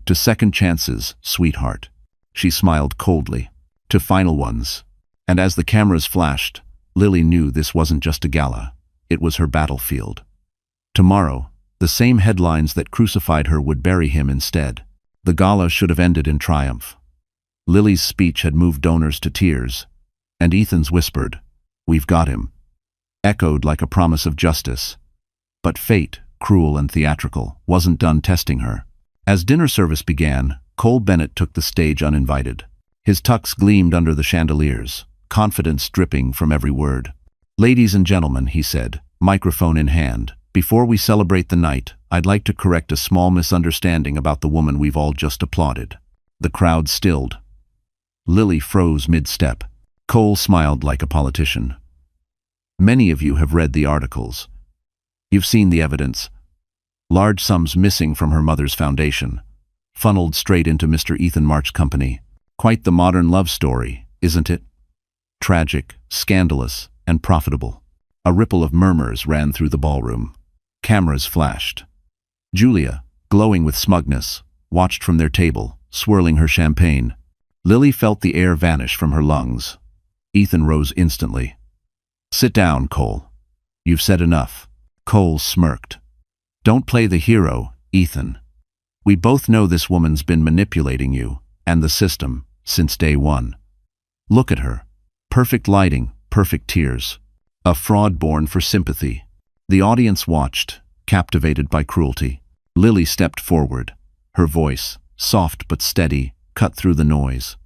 Speaker 1: To second chances, sweetheart. She smiled coldly. To final ones. And as the cameras flashed, Lily knew this wasn't just a gala. It was her battlefield. Tomorrow, the same headlines that crucified her would bury him instead. The gala should have ended in triumph. Lily's speech had moved donors to tears, and Ethan's whispered, "We've got him," echoed like a promise of justice. But fate, cruel and theatrical, wasn't done testing her. As dinner service began, Cole Bennett took the stage uninvited. His tux gleamed under the chandeliers, confidence dripping from every word. "Ladies and gentlemen," he said, microphone in hand, "before we celebrate the night, I'd like to correct a small misunderstanding about the woman we've all just applauded." The crowd stilled. Lily froze mid-step. Cole smiled like a politician. "Many of you have read the articles. You've seen the evidence. Large sums missing from her mother's foundation, funneled straight into Mr. Ethan March's company. Quite the modern love story, isn't it? Tragic, scandalous, and profitable." A ripple of murmurs ran through the ballroom. Cameras flashed. Julia, glowing with smugness, watched from their table, swirling her champagne. Lily felt the air vanish from her lungs. Ethan rose instantly. "Sit down, Cole. You've said enough." Cole smirked. "Don't play the hero, Ethan. We both know this woman's been manipulating you, and the system, since day one. Look at her. Perfect lighting, perfect tears. A fraud born for sympathy." The audience watched, captivated by cruelty. Lily stepped forward. Her voice, soft but steady, cut through the noise.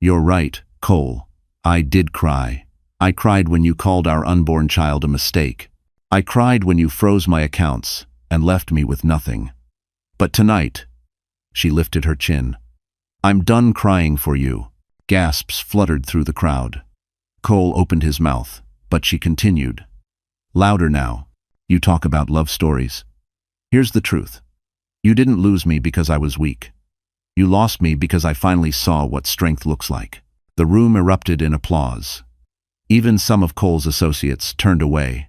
Speaker 1: "You're right, Cole. I did cry. I cried when you called our unborn child a mistake. I cried when you froze my accounts and left me with nothing. But tonight," she lifted her chin, "I'm done crying for you." Gasps fluttered through the crowd. Cole opened his mouth, but she continued. "Louder now. You talk about love stories. Here's the truth. You didn't lose me because I was weak. You lost me because I finally saw what strength looks like." The room erupted in applause. Even some of Cole's associates turned away,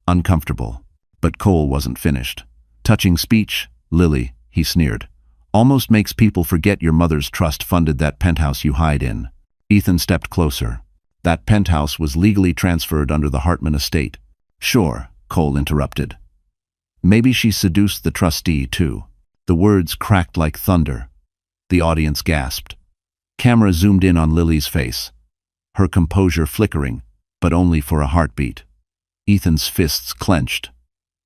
Speaker 1: uncomfortable. But Cole wasn't finished. "Touching speech, Lily," he sneered. "Almost makes people forget your mother's trust funded that penthouse you hide in." Ethan stepped closer. "That penthouse was legally transferred under the Hartman estate." "Sure," Cole interrupted. "Maybe she seduced the trustee, too." The words cracked like thunder. The audience gasped. Camera zoomed in on Lily's face, her composure flickering, but only for a heartbeat. Ethan's fists clenched,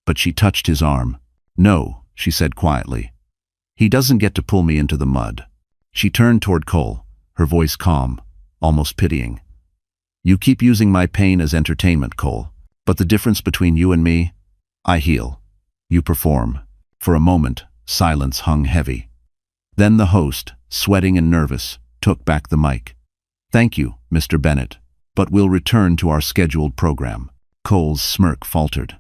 Speaker 1: but she touched his arm. "No," she said quietly. "He doesn't get to pull me into the mud." She turned toward Cole, her voice calm, almost pitying. "You keep using my pain as entertainment, Cole. But the difference between you and me? I heal. You perform." For a moment, silence hung heavy. Then the host, sweating and nervous, took back the mic. "Thank you, Mr. Bennett, but we'll return to our scheduled program." Cole's smirk faltered.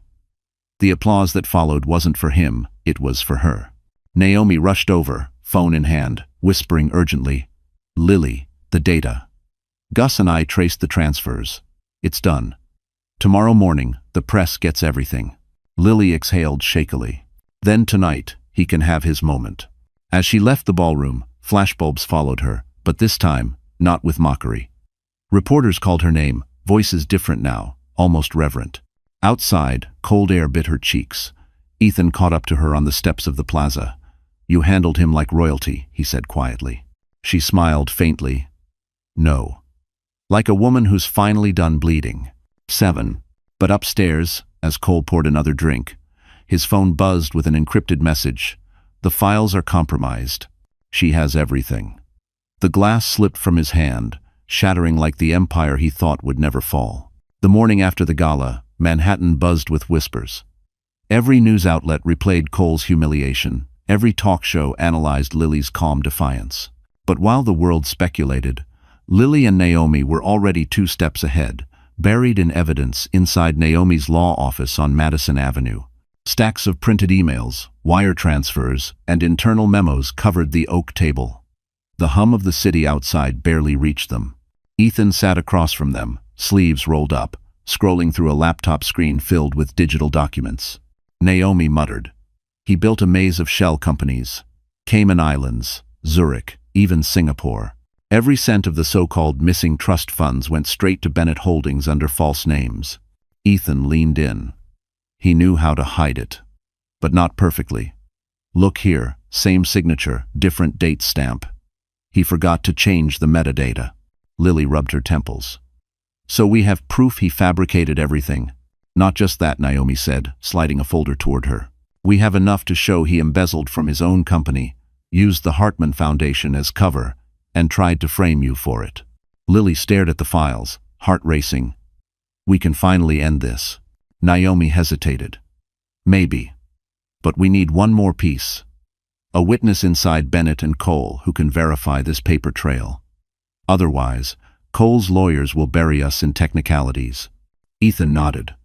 Speaker 1: The applause that followed wasn't for him, it was for her. Naomi rushed over, phone in hand, whispering urgently, "Lily, the data. Gus and I traced the transfers. It's done. Tomorrow morning, the press gets everything." Lily exhaled shakily. Then tonight, he can have his moment. As she left the ballroom, flashbulbs followed her, but this time, not with mockery. Reporters called her name, voices different now, almost reverent. Outside, cold air bit her cheeks. Ethan caught up to her on the steps of the plaza. "You handled him like royalty," he said quietly. She smiled faintly. "No. Like a woman who's finally done bleeding." 7. But upstairs, as Cole poured another drink, his phone buzzed with an encrypted message. "The files are compromised. She has everything." The glass slipped from his hand, shattering like the empire he thought would never fall. The morning after the gala, Manhattan buzzed with whispers. Every news outlet replayed Cole's humiliation. Every talk show analyzed Lily's calm defiance. But while the world speculated, Lily and Naomi were already 2 steps ahead, buried in evidence inside Naomi's law office on Madison Avenue. Stacks of printed emails, wire transfers, and internal memos covered the oak table. The hum of the city outside barely reached them. Ethan sat across from them, sleeves rolled up, scrolling through a laptop screen filled with digital documents. Naomi muttered, He built a maze of shell companies. Cayman Islands, Zurich, even Singapore. Every cent of the so-called missing trust funds went straight to Bennett Holdings under false names. Ethan leaned in. He knew how to hide it. But not perfectly. Look here, same signature, different date stamp. He forgot to change the metadata. Lily rubbed her temples. So we have proof he fabricated everything. Not just that, Naomi said, sliding a folder toward her. We have enough to show he embezzled from his own company, used the Hartman Foundation as cover, and tried to frame you for it. Lily stared at the files, heart racing. We can finally end this. Naomi hesitated. Maybe. But we need one more piece. A witness inside Bennett and Cole who can verify this paper trail. Otherwise, Cole's lawyers will bury us in technicalities. Ethan nodded.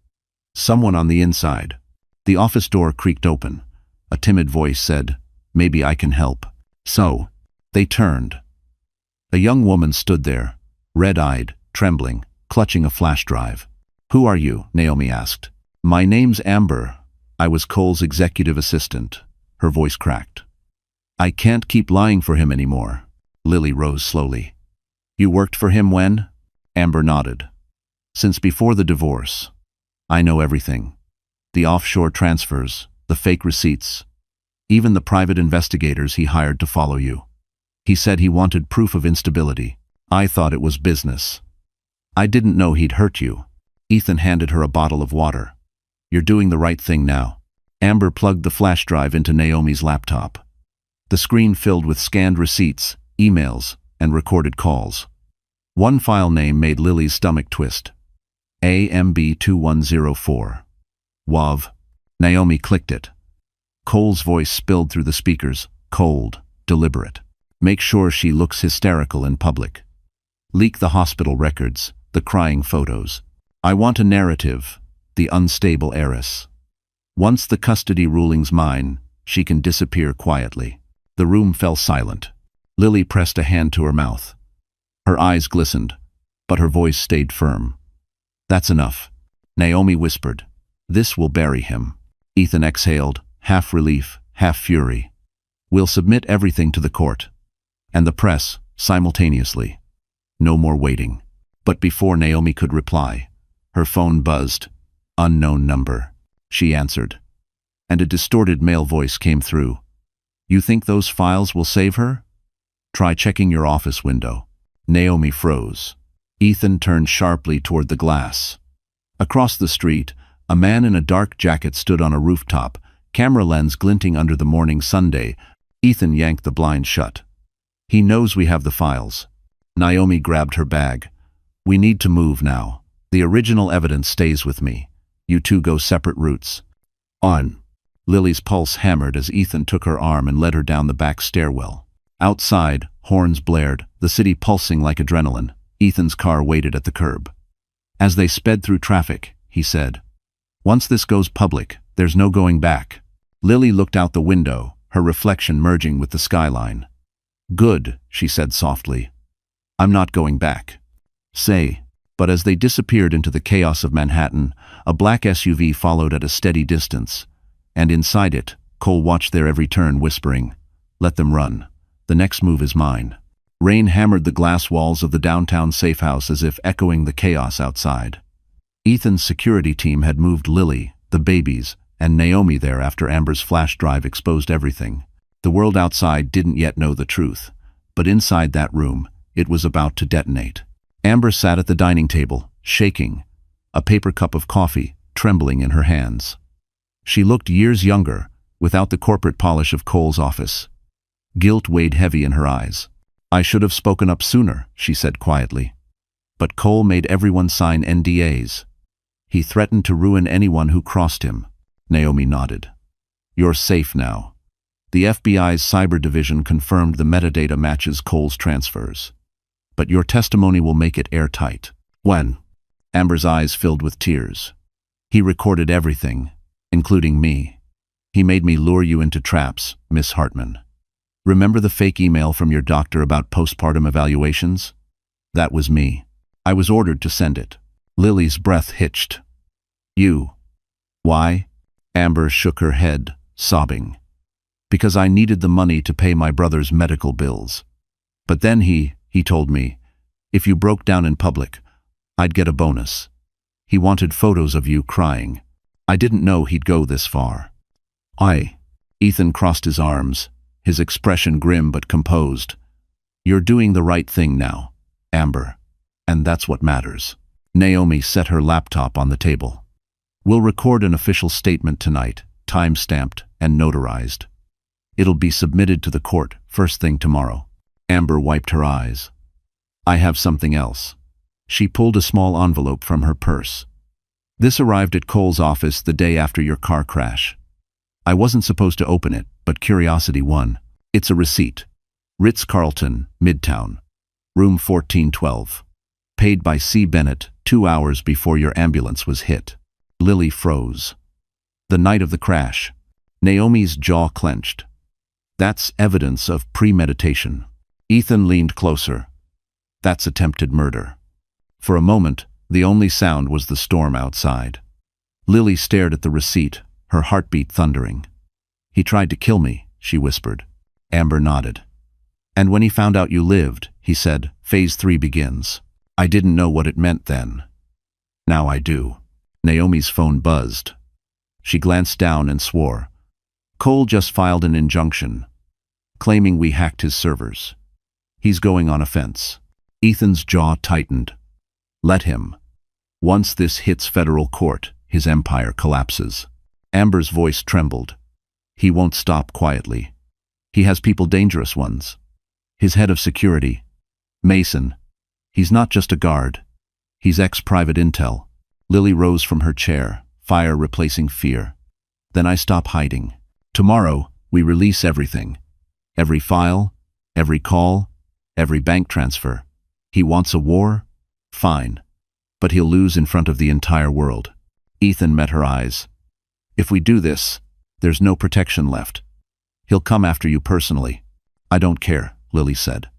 Speaker 1: Someone on the inside. The office door creaked open. A timid voice said, "Maybe I can help." So, they turned. A young woman stood there, red-eyed, trembling, clutching a flash drive. "Who are you?" Naomi asked. "My name's Amber. I was Cole's executive assistant." Her voice cracked. "I can't keep lying for him anymore." Lily rose slowly. "You worked for him when?" Amber nodded. "Since before the divorce. I know everything. The offshore transfers, the fake receipts, even the private investigators he hired to follow you. He said he wanted proof of instability. I thought it was business. I didn't know he'd hurt you." Ethan handed her a bottle of water. "You're doing the right thing now." Amber plugged the flash drive into Naomi's laptop. The screen filled with scanned receipts, emails, and recorded calls. One file name made Lily's stomach twist. AMB2104. WAV. Naomi clicked it. Cole's voice spilled through the speakers, cold, deliberate. "Make sure she looks hysterical in public. Leak the hospital records, the crying photos. I want a narrative, the unstable heiress. Once the custody ruling's mine, she can disappear quietly." The room fell silent. Lily pressed a hand to her mouth. Her eyes glistened, but her voice stayed firm. "That's enough," Naomi whispered. "This will bury him." Ethan exhaled, half relief, half fury. "We'll submit everything to the court. And the press, simultaneously. No more waiting." But before Naomi could reply, her phone buzzed. "Unknown number." She answered. And a distorted male voice came through. "You think those files will save her? Try checking your office window." Naomi froze. Ethan turned sharply toward the glass. Across the street, a man in a dark jacket stood on a rooftop, camera lens glinting under the morning sunday. Ethan yanked the blind shut. "He knows we have the files." Naomi grabbed her bag. "We need to move now. The original evidence stays with me. You two go separate routes." "On." Lily's pulse hammered as Ethan took her arm and led her down the back stairwell. Outside, horns blared, the city pulsing like adrenaline. Ethan's car waited at the curb. As they sped through traffic, he said, "Once this goes public, there's no going back." Lily looked out the window, her reflection merging with the skyline. "Good," she said softly. "I'm not going back." "Say." But as they disappeared into the chaos of Manhattan, a black SUV followed at a steady distance. And inside it, Cole watched their every turn, whispering, "Let them run. The next move is mine." Rain hammered the glass walls of the downtown safe house as if echoing the chaos outside. Ethan's security team had moved Lily, the babies, and Naomi there after Amber's flash drive exposed everything. The world outside didn't yet know the truth, but inside that room, it was about to detonate. Amber sat at the dining table, shaking, a paper cup of coffee trembling in her hands. She looked years younger, without the corporate polish of Cole's office. Guilt weighed heavy in her eyes. "I should have spoken up sooner," she said quietly. "But Cole made everyone sign NDAs. He threatened to ruin anyone who crossed him." Naomi nodded. "You're safe now. The FBI's cyber division confirmed the metadata matches Cole's transfers. But your testimony will make it airtight." "When?" Amber's eyes filled with tears. "He recorded everything, including me. He made me lure you into traps, Miss Hartman. Remember the fake email from your doctor about postpartum evaluations? That was me. I was ordered to send it." Lily's breath hitched. "You. Why?" Amber shook her head, sobbing. Because I needed the money to pay my brother's medical bills. But then he told me, if you broke down in public, I'd get a bonus. He wanted photos of you crying. I didn't know he'd go this far. Ethan crossed his arms, his expression grim but composed. You're doing the right thing now, Amber. And that's what matters. Naomi set her laptop on the table. We'll record an official statement tonight, time-stamped and notarized. It'll be submitted to the court first thing tomorrow. Amber wiped her eyes. I have something else. She pulled a small envelope from her purse. This arrived at Cole's office the day after your car crash. I wasn't supposed to open it, but curiosity won. It's a receipt. Ritz-Carlton, Midtown. Room 1412. Paid by C. Bennett 2 hours before your ambulance was hit. Lily froze. The night of the crash. Naomi's jaw clenched. That's evidence of premeditation. Ethan leaned closer. That's attempted murder. For a moment, the only sound was the storm outside. Lily stared at the receipt, her heartbeat thundering. He tried to kill me, she whispered. Amber nodded. And when he found out you lived, he said, Phase 3 begins. I didn't know what it meant then. Now I do. Naomi's phone buzzed. She glanced down and swore. Cole just filed an injunction, claiming we hacked his servers. He's going on offense. Ethan's jaw tightened. Let him. Once this hits federal court, his empire collapses. Amber's voice trembled. He won't stop quietly. He has people, dangerous ones. His head of security, Mason. He's not just a guard. He's ex-private intel. Lily rose from her chair, fire replacing fear. Then I stop hiding. Tomorrow, we release everything. Every file, every call, every bank transfer. He wants a war? Fine. But he'll lose in front of the entire world. Ethan met her eyes. If we do this, there's no protection left. He'll come after you personally. I don't care, Lily said.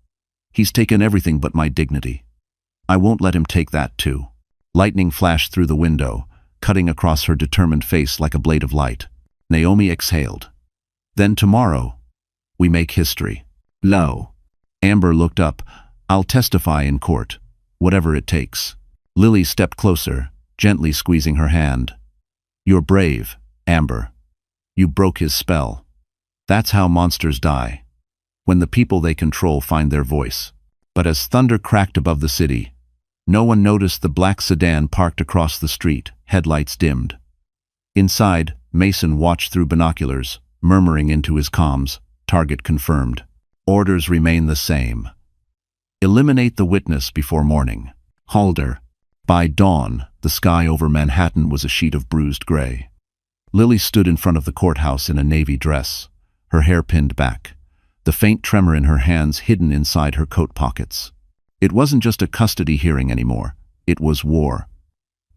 Speaker 1: He's taken everything but my dignity. I won't let him take that too. Lightning flashed through the window, cutting across her determined face like a blade of light. Naomi exhaled. Then tomorrow, we make history. No. Amber looked up. I'll testify in court, whatever it takes. Lily stepped closer, gently squeezing her hand. You're brave, Amber. You broke his spell. That's how monsters die. When the people they control find their voice. But as thunder cracked above the city, no one noticed the black sedan parked across the street, headlights dimmed. Inside, Mason watched through binoculars, murmuring into his comms, target confirmed. Orders remain the same. Eliminate the witness before morning. Halder. By dawn, the sky over Manhattan was a sheet of bruised gray. Lily stood in front of the courthouse in a navy dress, her hair pinned back, the faint tremor in her hands hidden inside her coat pockets. It wasn't just a custody hearing anymore. It was war.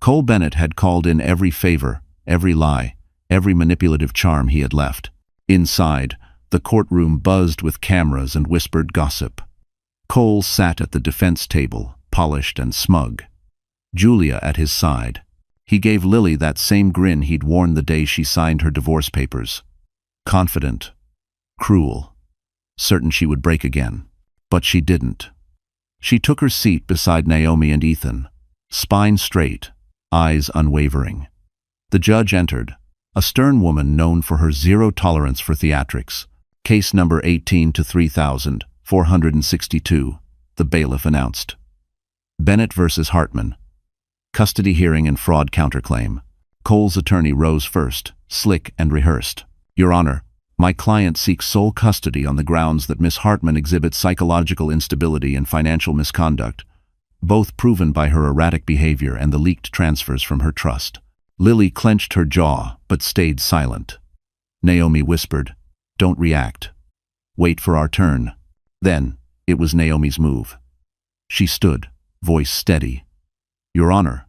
Speaker 1: Cole Bennett had called in every favor, every lie, every manipulative charm he had left. Inside, the courtroom buzzed with cameras and whispered gossip. Cole sat at the defense table, polished and smug. Julia at his side. He gave Lily that same grin he'd worn the day she signed her divorce papers. Confident. Cruel. Certain she would break again. But she didn't. She took her seat beside Naomi and Ethan, spine straight, eyes unwavering. The judge entered, a stern woman known for her zero tolerance for theatrics. Case number 18-3462, the bailiff announced. Bennett versus Hartman. Custody hearing and fraud counterclaim. Cole's attorney rose first, slick and rehearsed. Your Honor, my client seeks sole custody on the grounds that Miss Hartman exhibits psychological instability and financial misconduct, both proven by her erratic behavior and the leaked transfers from her trust. Lily clenched her jaw, but stayed silent. Naomi whispered, Don't react. Wait for our turn. Then, it was Naomi's move. She stood, voice steady. Your Honor,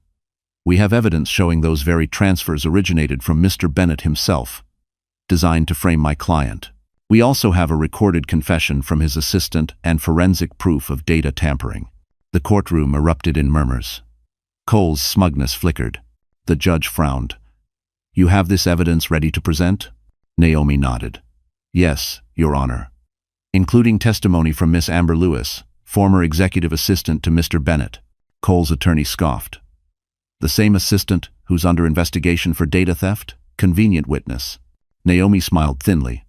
Speaker 1: we have evidence showing those very transfers originated from Mr. Bennett himself, designed to frame my client. We also have a recorded confession from his assistant and forensic proof of data tampering. The courtroom erupted in murmurs. Cole's smugness flickered. The judge frowned. You have this evidence ready to present? Naomi nodded. Yes, Your Honor. Including testimony from Miss Amber Lewis, former executive assistant to Mr. Bennett. Cole's attorney scoffed. The same assistant who's under investigation for data theft? Convenient witness. Naomi smiled thinly.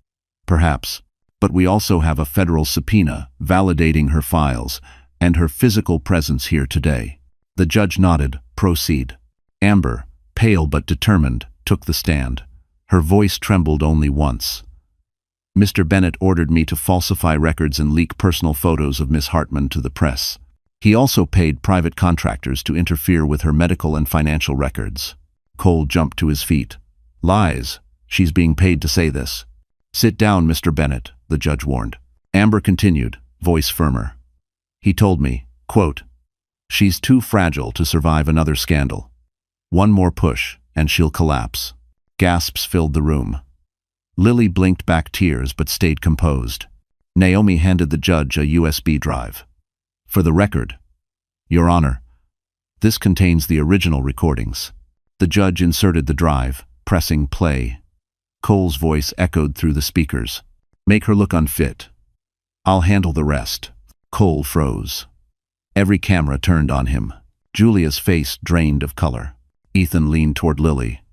Speaker 1: Perhaps, but we also have a federal subpoena validating her files and her physical presence here today. The judge nodded. Proceed. Amber, pale but determined, took the stand. Her voice trembled only once. Mr. Bennett ordered me to falsify records and leak personal photos of Miss Hartman to the press. He also paid private contractors to interfere with her medical and financial records. Cole jumped to his feet. Lies. She's being paid to say this. Sit down, Mr. Bennett, the judge warned. Amber continued, voice firmer. He told me, quote, she's too fragile to survive another scandal. One more push, and she'll collapse. Gasps filled the room. Lily blinked back tears but stayed composed. Naomi handed the judge a USB drive. For the record, Your Honor, this contains the original recordings. The judge inserted the drive, pressing play. Cole's voice echoed through the speakers. Make her look unfit. I'll handle the rest. Cole froze. Every camera turned on him. Julia's face drained of color. Ethan leaned toward Lily.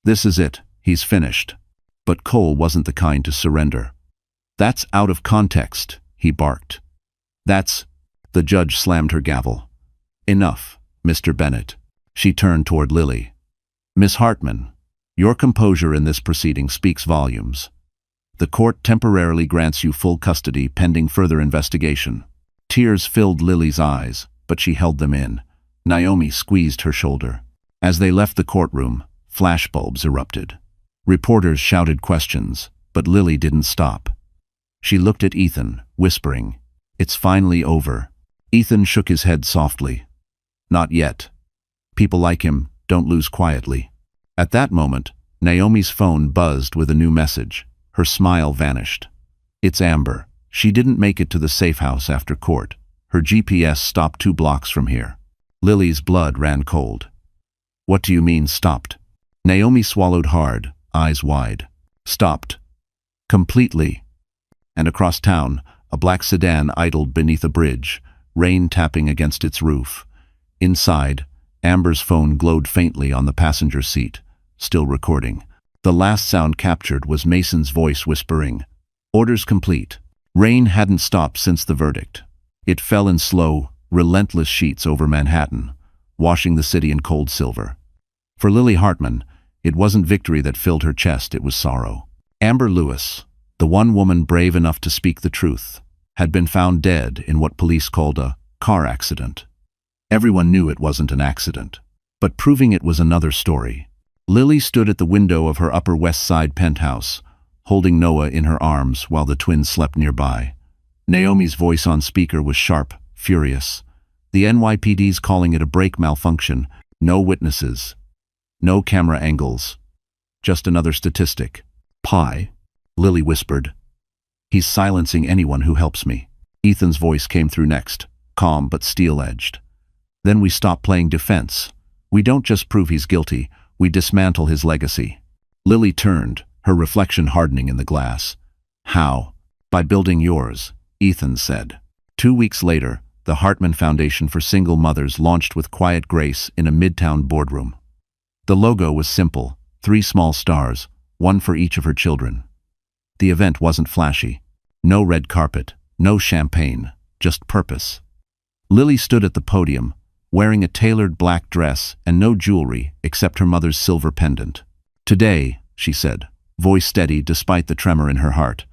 Speaker 1: This is it. He's finished. But Cole wasn't the kind to surrender. That's out of context, he barked. The judge slammed her gavel. Enough, Mr. Bennett. She turned toward Lily. Miss Hartman, your composure in this proceeding speaks volumes. The court temporarily grants you full custody pending further investigation. Tears filled Lily's eyes, but she held them in. Naomi squeezed her shoulder. As they left the courtroom, flashbulbs erupted. Reporters shouted questions, but Lily didn't stop. She looked at Ethan, whispering, It's finally over. Ethan shook his head softly. Not yet. People like him don't lose quietly. At that moment, Naomi's phone buzzed with a new message. Her smile vanished. It's Amber. She didn't make it to the safe house after court. Her GPS stopped 2 blocks from here. Lily's blood ran cold. What do you mean, stopped? Naomi swallowed hard, eyes wide. Stopped. Completely. And across town, a black sedan idled beneath a bridge, rain tapping against its roof. Inside, Amber's phone glowed faintly on the passenger seat, still recording. The last sound captured was Mason's voice whispering, Orders complete. Rain hadn't stopped since the verdict. It fell in slow, relentless sheets over Manhattan, washing the city in cold silver. For Lily Hartman, it wasn't victory that filled her chest, it was sorrow. Amber Lewis, the one woman brave enough to speak the truth, had been found dead in what police called a car accident. Everyone knew it wasn't an accident, but proving it was another story. Lily stood at the window of her Upper West Side penthouse, holding Noah in her arms while the twins slept nearby. Naomi's voice on speaker was sharp, furious. The NYPD's calling it a brake malfunction. No witnesses. No camera angles. Just another statistic. Pi, Lily whispered. He's silencing anyone who helps me. Ethan's voice came through next, calm but steel-edged. Then we stop playing defense. We don't just prove he's guilty, we dismantle his legacy. Lily turned, her reflection hardening in the glass. How? By building yours, Ethan said. 2 weeks later, the Hartman Foundation for Single Mothers launched with quiet grace in a midtown boardroom. The logo was simple, 3 small stars, 1 for each of her children. The event wasn't flashy. No red carpet, no champagne, just purpose. Lily stood at the podium, wearing a tailored black dress and no jewelry except her mother's silver pendant. Today, she said, voice steady despite the tremor in her heart,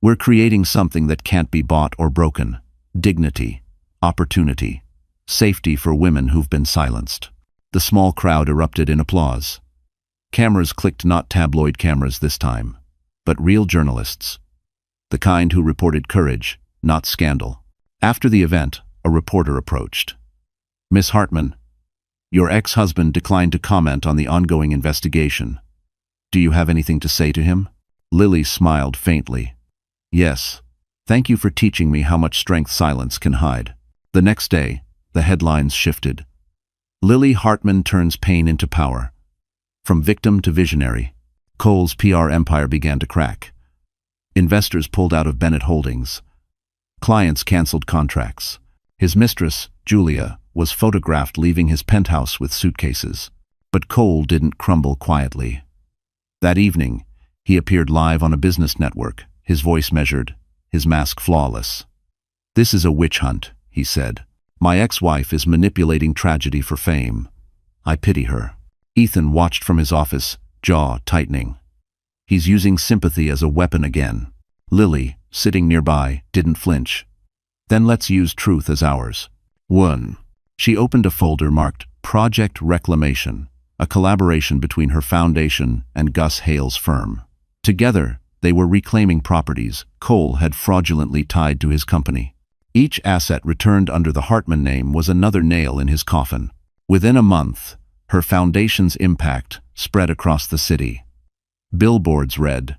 Speaker 1: we're creating something that can't be bought or broken. Dignity, opportunity, safety for women who've been silenced. The small crowd erupted in applause. Cameras clicked, not tabloid cameras this time, but real journalists. The kind who reported courage, not scandal. After the event, a reporter approached. Miss Hartman, your ex-husband declined to comment on the ongoing investigation. Do you have anything to say to him? Lily smiled faintly. Yes. Thank you for teaching me how much strength silence can hide. The next day, the headlines shifted. Lily Hartman turns pain into power. From victim to visionary. Cole's PR empire began to crack. Investors pulled out of Bennett Holdings. Clients canceled contracts. His mistress, Julia, was photographed leaving his penthouse with suitcases. But Cole didn't crumble quietly. That evening, he appeared live on a business network, his voice measured, his mask flawless. "This is a witch hunt," he said. "My ex-wife is manipulating tragedy for fame. I pity her." Ethan watched from his office, jaw tightening. He's using sympathy as a weapon again. Lily, sitting nearby, didn't flinch. "Then let's use truth as ours." 1. She opened a folder marked Project Reclamation, a collaboration between her foundation and Gus Hale's firm. Together, they were reclaiming properties Cole had fraudulently tied to his company. Each asset returned under the Hartman name was another nail in his coffin. Within a month, her foundation's impact spread across the city. Billboards read,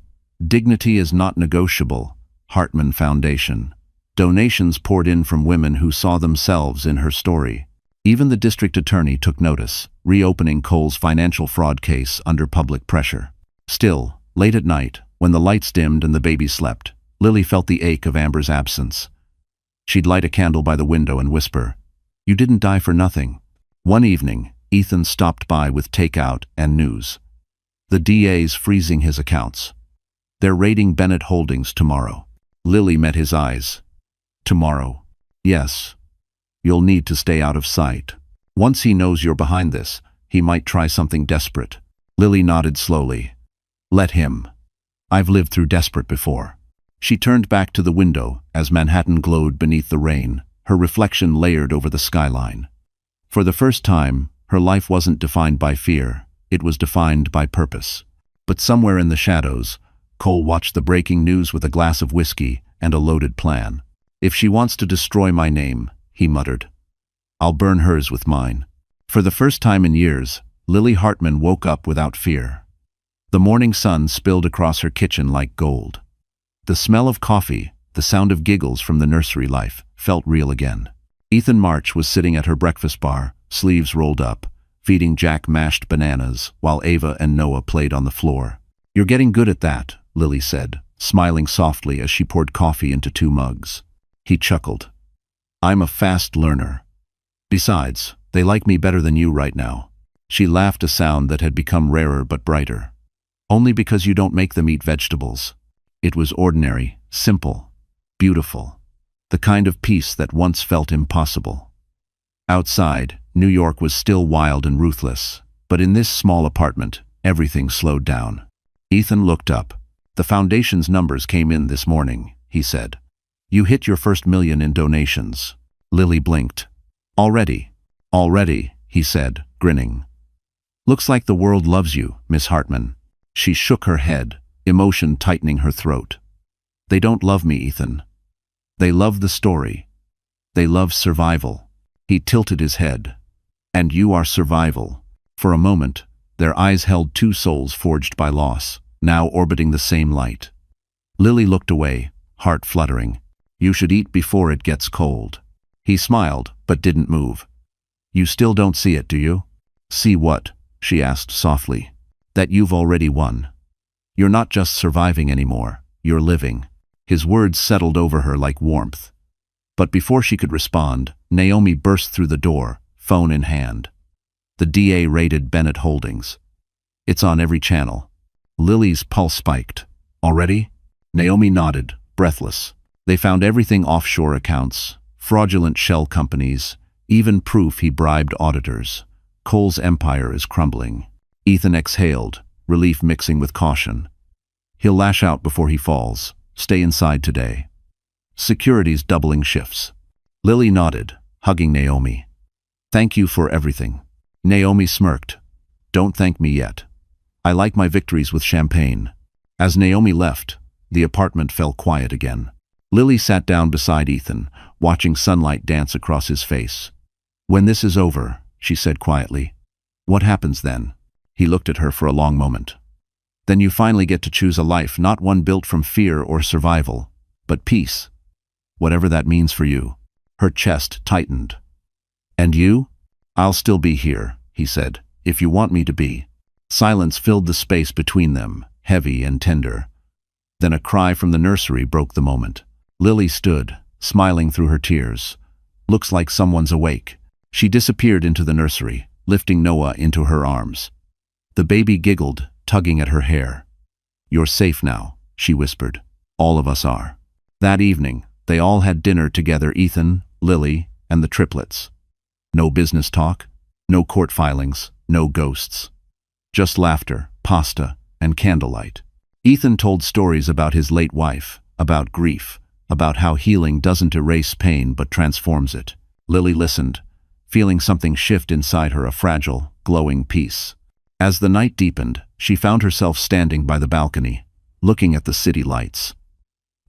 Speaker 1: "Dignity is not negotiable, Hartman Foundation." Donations poured in from women who saw themselves in her story. Even the district attorney took notice, reopening Cole's financial fraud case under public pressure. Still, late at night, when the lights dimmed and the baby slept, Lily felt the ache of Amber's absence. She'd light a candle by the window and whisper, "You didn't die for nothing." One evening, Ethan stopped by with takeout and news. The DA's freezing his accounts. They're raiding Bennett Holdings tomorrow. Lily met his eyes. "Tomorrow? Yes. You'll need to stay out of sight. Once he knows you're behind this, he might try something desperate." Lily nodded slowly. "Let him. I've lived through desperate before." She turned back to the window as Manhattan glowed beneath the rain, her reflection layered over the skyline. For the first time, her life wasn't defined by fear, it was defined by purpose. But somewhere in the shadows, Cole watched the breaking news with a glass of whiskey and a loaded plan. "If she wants to destroy my name," he muttered, "I'll burn hers with mine." For the first time in years, Lily Hartman woke up without fear. The morning sun spilled across her kitchen like gold. The smell of coffee, the sound of giggles from the nursery life, felt real again. Ethan March was sitting at her breakfast bar, sleeves rolled up, feeding Jack mashed bananas, while Ava and Noah played on the floor. "You're getting good at that," Lily said, smiling softly as she poured coffee into 2 mugs. He chuckled. "I'm a fast learner. Besides, they like me better than you right now." She laughed, a sound that had become rarer but brighter. "Only because you don't make them eat vegetables." It was ordinary, simple, beautiful. The kind of peace that once felt impossible. Outside, New York was still wild and ruthless, but in this small apartment, everything slowed down. Ethan looked up. "The foundation's numbers came in this morning," he said. "You hit your first million in donations." Lily blinked. Already, he said, grinning. "Looks like the world loves you, Miss Hartman." She shook her head, emotion tightening her throat. "They don't love me, Ethan. They love the story. They love survival." He tilted his head. "And you are survival." For a moment, their eyes held 2 souls forged by loss, now orbiting the same light. Lily looked away, heart fluttering. "You should eat before it gets cold." He smiled, but didn't move. "You still don't see it, do you?" "See what?" she asked softly. "That you've already won. You're not just surviving anymore, you're living." His words settled over her like warmth. But before she could respond, Naomi burst through the door, phone in hand. "The DA raided Bennett Holdings. It's on every channel." Lily's pulse spiked. "Already?" Naomi nodded, breathless. "They found everything: offshore accounts, fraudulent shell companies, even proof he bribed auditors. Cole's empire is crumbling." Ethan exhaled, relief mixing with caution. "He'll lash out before he falls. Stay inside today. Security's doubling shifts." Lily nodded, hugging Naomi. "Thank you for everything." Naomi smirked. "Don't thank me yet. I like my victories with champagne." As Naomi left, the apartment fell quiet again. Lily sat down beside Ethan, watching sunlight dance across his face. "When this is over," she said quietly, "what happens then?" He looked at her for a long moment. "Then you finally get to choose a life, not one built from fear or survival, but peace. Whatever that means for you." Her chest tightened. "And you?" "I'll still be here," he said, "if you want me to be." Silence filled the space between them, heavy and tender. Then a cry from the nursery broke the moment. Lily stood, smiling through her tears. "Looks like someone's awake." She disappeared into the nursery, lifting Noah into her arms. The baby giggled, tugging at her hair. "You're safe now," she whispered. "All of us are." That evening, they all had dinner together, Ethan, Lily, and the triplets. No business talk, no court filings, no ghosts. Just laughter, pasta, and candlelight. Ethan told stories about his late wife, about grief, about how healing doesn't erase pain but transforms it. Lily listened, feeling something shift inside her, a fragile, glowing peace. As the night deepened, she found herself standing by the balcony, looking at the city lights.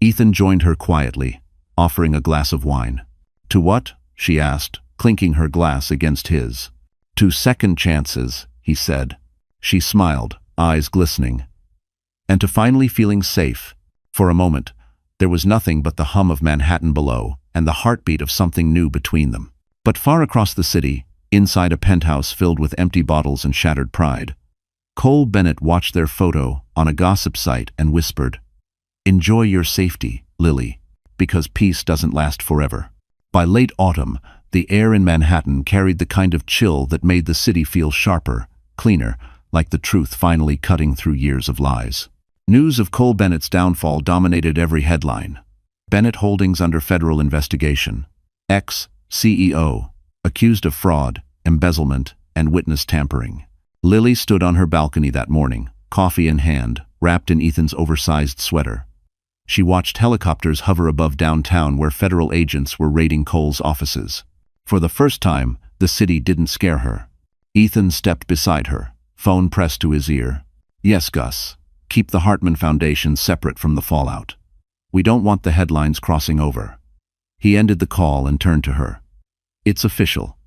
Speaker 1: Ethan joined her quietly, offering a glass of wine. "To what?" she asked, clinking her glass against his. "To second chances," he said. She smiled, eyes glistening. "And to finally feeling safe." For a moment, there was nothing but the hum of Manhattan below and the heartbeat of something new between them. But far across the city, inside a penthouse filled with empty bottles and shattered pride, Cole Bennett watched their photo on a gossip site and whispered, "Enjoy your safety, Lily, because peace doesn't last forever." By late autumn, the air in Manhattan carried the kind of chill that made the city feel sharper, cleaner, like the truth finally cutting through years of lies. News of Cole Bennett's downfall dominated every headline. Bennett Holdings under federal investigation. Ex-CEO, accused of fraud, embezzlement, and witness tampering. Lily stood on her balcony that morning, coffee in hand, wrapped in Ethan's oversized sweater. She watched helicopters hover above downtown where federal agents were raiding Cole's offices. For the first time, the city didn't scare her. Ethan stepped beside her, phone pressed to his ear. "Yes, Gus. Keep the Hartman Foundation separate from the fallout. We don't want the headlines crossing over." He ended the call and turned to her. "It's official.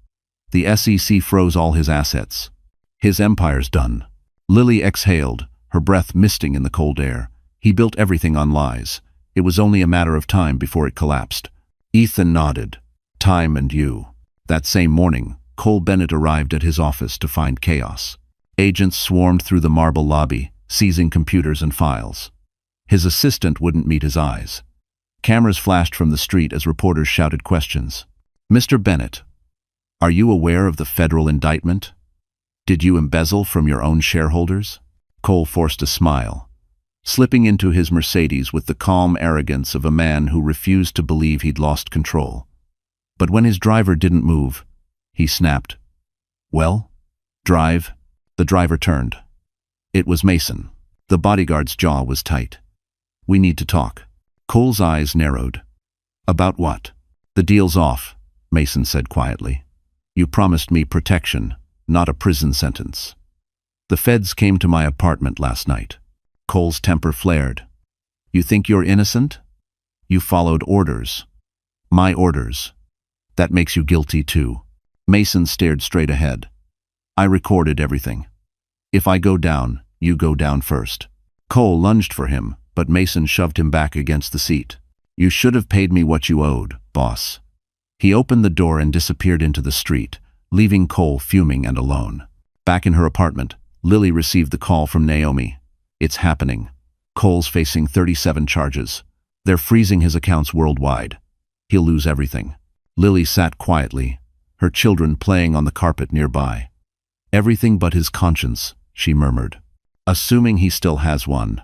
Speaker 1: The SEC froze all his assets. His empire's done." Lily exhaled, her breath misting in the cold air. He built everything on lies. It was only a matter of time before it collapsed. Ethan nodded. "Time and you." That same morning, Cole Bennett arrived at his office to find chaos. Agents swarmed through the marble lobby, seizing computers and files. His assistant wouldn't meet his eyes. Cameras flashed from the street as reporters shouted questions. "Mr. Bennett, are you aware of the federal indictment? Did you embezzle from your own shareholders?" Cole forced a smile, slipping into his Mercedes with the calm arrogance of a man who refused to believe he'd lost control. But when his driver didn't move, he snapped. "Well, drive." The driver turned. It was Mason. The bodyguard's jaw was tight. "We need to talk." Cole's eyes narrowed. "About what?" "The deal's off," Mason said quietly. "You promised me protection, not a prison sentence." "The feds came to my apartment last night." Cole's temper flared. "You think you're innocent? You followed orders. My orders. That makes you guilty too." Mason stared straight ahead. "I recorded everything. If I go down, you go down first." Cole lunged for him, but Mason shoved him back against the seat. "You should have paid me what you owed, boss." He opened the door and disappeared into the street, leaving Cole fuming and alone. Back in her apartment, Lily received the call from Naomi. "It's happening. Cole's facing 37 charges. They're freezing his accounts worldwide. He'll lose everything." Lily sat quietly, her children playing on the carpet nearby. "Everything but his conscience," she murmured. "Assuming he still has one."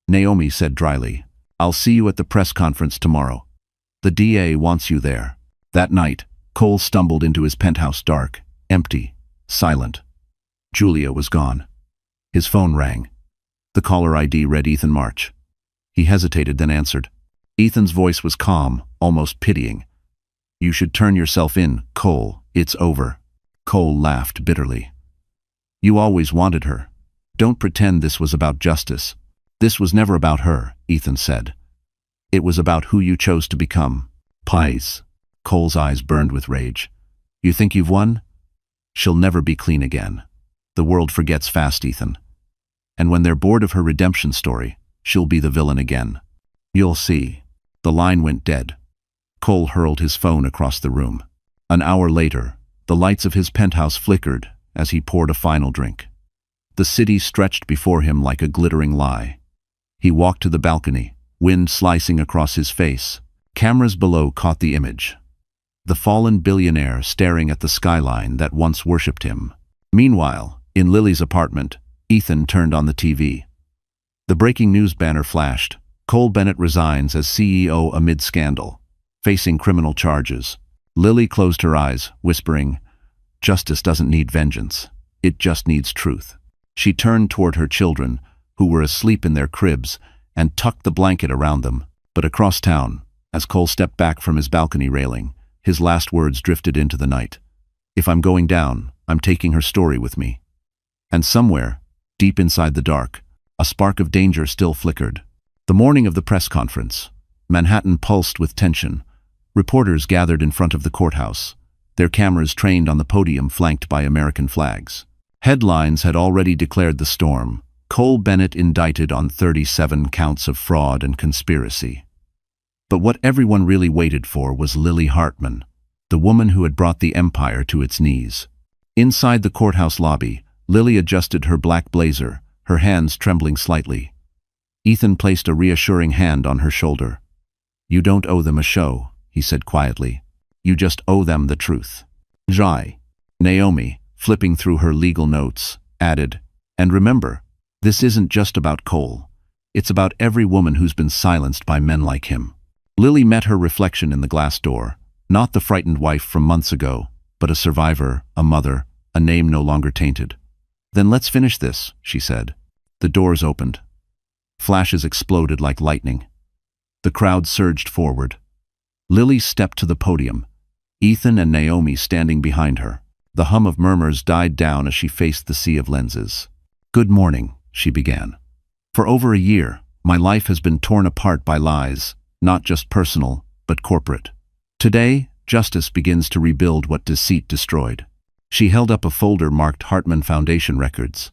Speaker 1: Naomi said dryly, "I'll see you at the press conference tomorrow. The DA wants you there." That night, Cole stumbled into his penthouse, dark, empty, silent. Julia was gone. His phone rang. The caller ID read Ethan March. He hesitated, then answered. Ethan's voice was calm, almost pitying. "You should turn yourself in, Cole. It's over." Cole laughed bitterly. "You always wanted her. Don't pretend this was about justice." "This was never about her," Ethan said. "It was about who you chose to become." "Pies." Cole's eyes burned with rage. "You think you've won? She'll never be clean again. The world forgets fast, Ethan. And when they're bored of her redemption story, she'll be the villain again. You'll see." The line went dead. Cole hurled his phone across the room. An hour later, the lights of his penthouse flickered as he poured a final drink. The city stretched before him like a glittering lie. He walked to the balcony, wind slicing across his face. Cameras below caught the image. The fallen billionaire staring at the skyline that once worshipped him. Meanwhile, in Lily's apartment, Ethan turned on the TV. The breaking news banner flashed. Cole Bennett resigns as CEO amid scandal, facing criminal charges. Lily closed her eyes, whispering, "Justice doesn't need vengeance. It just needs truth." She turned toward her children, who were asleep in their cribs, and tucked the blanket around them. But across town, as Cole stepped back from his balcony railing, his last words drifted into the night. "If I'm going down, I'm taking her story with me." And somewhere, deep inside the dark, a spark of danger still flickered. The morning of the press conference, Manhattan pulsed with tension. Reporters gathered in front of the courthouse, their cameras trained on the podium flanked by American flags. Headlines had already declared the storm. Cole Bennett indicted on 37 counts of fraud and conspiracy. But what everyone really waited for was Lily Hartman, the woman who had brought the empire to its knees. Inside the courthouse lobby, Lily adjusted her black blazer, her hands trembling slightly. Ethan placed a reassuring hand on her shoulder. "You don't owe them a show," he said quietly. "You just owe them the truth." Jai. Naomi, flipping through her legal notes, added, "And remember, this isn't just about Cole. It's about every woman who's been silenced by men like him." Lily met her reflection in the glass door, not the frightened wife from months ago, but a survivor, a mother, a name no longer tainted. "Then let's finish this," she said. The doors opened. Flashes exploded like lightning. The crowd surged forward. Lily stepped to the podium, Ethan and Naomi standing behind her. The hum of murmurs died down as she faced the sea of lenses. "Good morning," she began. "For over a year, my life has been torn apart by lies, not just personal, but corporate. Today, justice begins to rebuild what deceit destroyed." She held up a folder marked Hartman Foundation records.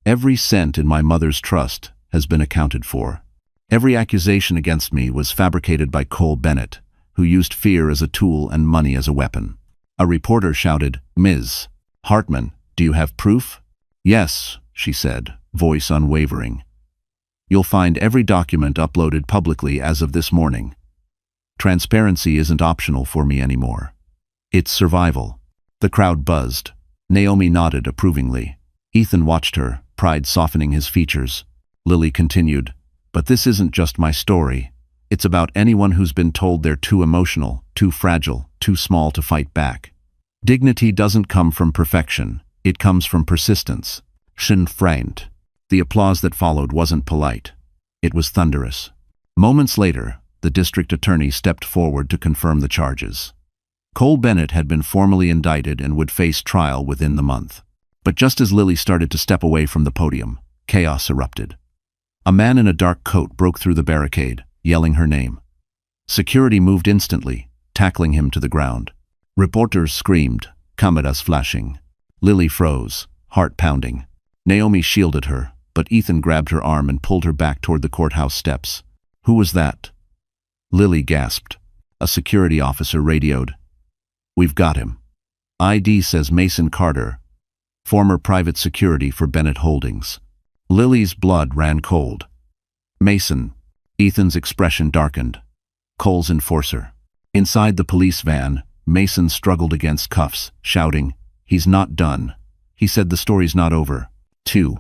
Speaker 1: "Every cent in my mother's trust has been accounted for. Every accusation against me was fabricated by Cole Bennett, who used fear as a tool and money as a weapon." A reporter shouted, "Ms. Hartman, do you have proof?" "Yes," she said, voice unwavering. "You'll find every document uploaded publicly as of this morning. Transparency isn't optional for me anymore. It's survival." The crowd buzzed. Naomi nodded approvingly. Ethan watched her, pride softening his features. Lily continued, "But this isn't just my story. It's about anyone who's been told they're too emotional, too fragile, too small to fight back. Dignity doesn't come from perfection. It comes from persistence." Shin framed. The applause that followed wasn't polite. It was thunderous. Moments later, the district attorney stepped forward to confirm the charges. Cole Bennett had been formally indicted and would face trial within the month. But just as Lily started to step away from the podium, chaos erupted. A man in a dark coat broke through the barricade, yelling her name. Security moved instantly, tackling him to the ground. Reporters screamed, cameras flashing. Lily froze, heart pounding. Naomi shielded her, but Ethan grabbed her arm and pulled her back toward the courthouse steps. "Who was that?" Lily gasped. A security officer radioed, "We've got him. ID says Mason Carter, former private security for Bennett Holdings." Lily's blood ran cold. "Mason." Ethan's expression darkened. "Cole's enforcer." Inside the police van, Mason struggled against cuffs, shouting, "He's not done." He said, "The story's not over." 2.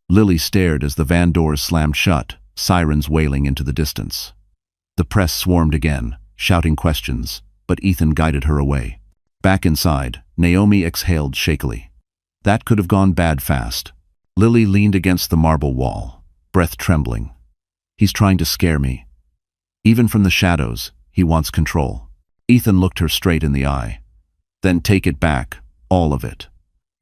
Speaker 1: Lily stared as the van doors slammed shut, sirens wailing into the distance. The press swarmed again, shouting questions, but Ethan guided her away. Back inside, Naomi exhaled shakily. That could have gone bad fast. Lily leaned against the marble wall, breath trembling. "He's trying to scare me. Even from the shadows, he wants control." Ethan looked her straight in the eye. "Then take it back, all of it.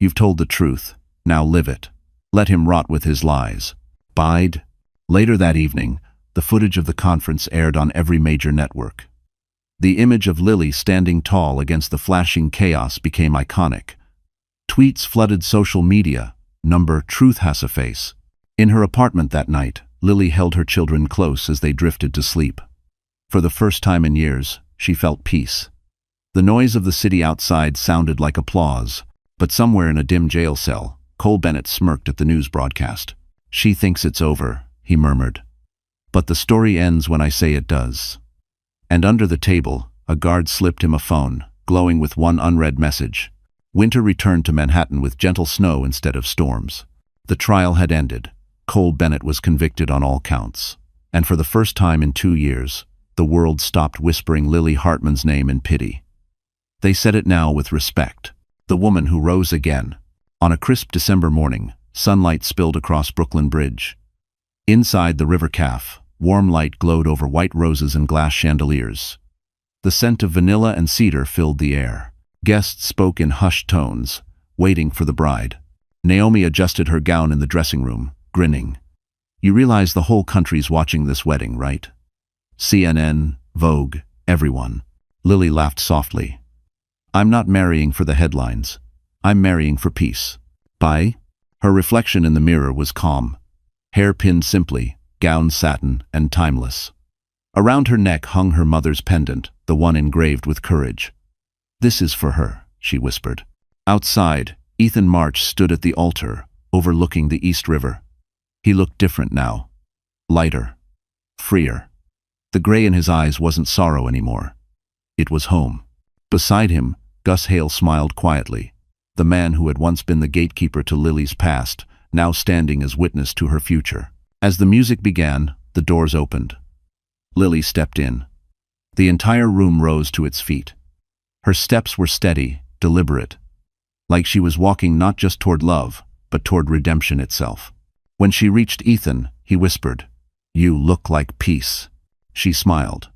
Speaker 1: You've told the truth, now live it. Let him rot with his lies." Bide. Later that evening, the footage of the conference aired on every major network. The image of Lily standing tall against the flashing chaos became iconic. Tweets flooded social media. Truth has a face. In her apartment that night, Lily held her children close as they drifted to sleep. For the first time in years, she felt peace. The noise of the city outside sounded like applause, but somewhere in a dim jail cell, Cole Bennett smirked at the news broadcast. "She thinks it's over," he murmured. "But the story ends when I say it does." And under the table, a guard slipped him a phone, glowing with one unread message. Winter returned to Manhattan with gentle snow instead of storms. The trial had ended. Cole Bennett was convicted on all counts. And for the first time in 2 years, the world stopped whispering Lily Hartman's name in pity. They said it now with respect. The woman who rose again. On a crisp December morning, sunlight spilled across Brooklyn Bridge. Inside the river caf, warm light glowed over white roses and glass chandeliers. The scent of vanilla and cedar filled the air. Guests spoke in hushed tones, waiting for the bride. Naomi adjusted her gown in the dressing room, grinning. "You realize the whole country's watching this wedding, right? CNN, Vogue, everyone." Lily laughed softly. "I'm not marrying for the headlines. I'm marrying for peace." Bye. Her reflection in the mirror was calm. Hair pinned simply, gown satin and timeless. Around her neck hung her mother's pendant, the one engraved with courage. "This is for her," she whispered. Outside, Ethan March stood at the altar, overlooking the East River. He looked different now. Lighter. Freer. The gray in his eyes wasn't sorrow anymore. It was home. Beside him, Gus Hale smiled quietly. The man who had once been the gatekeeper to Lily's past, now standing as witness to her future. As the music began, the doors opened. Lily stepped in. The entire room rose to its feet. Her steps were steady, deliberate, like she was walking not just toward love, but toward redemption itself. When she reached Ethan, he whispered, "You look like peace." She smiled.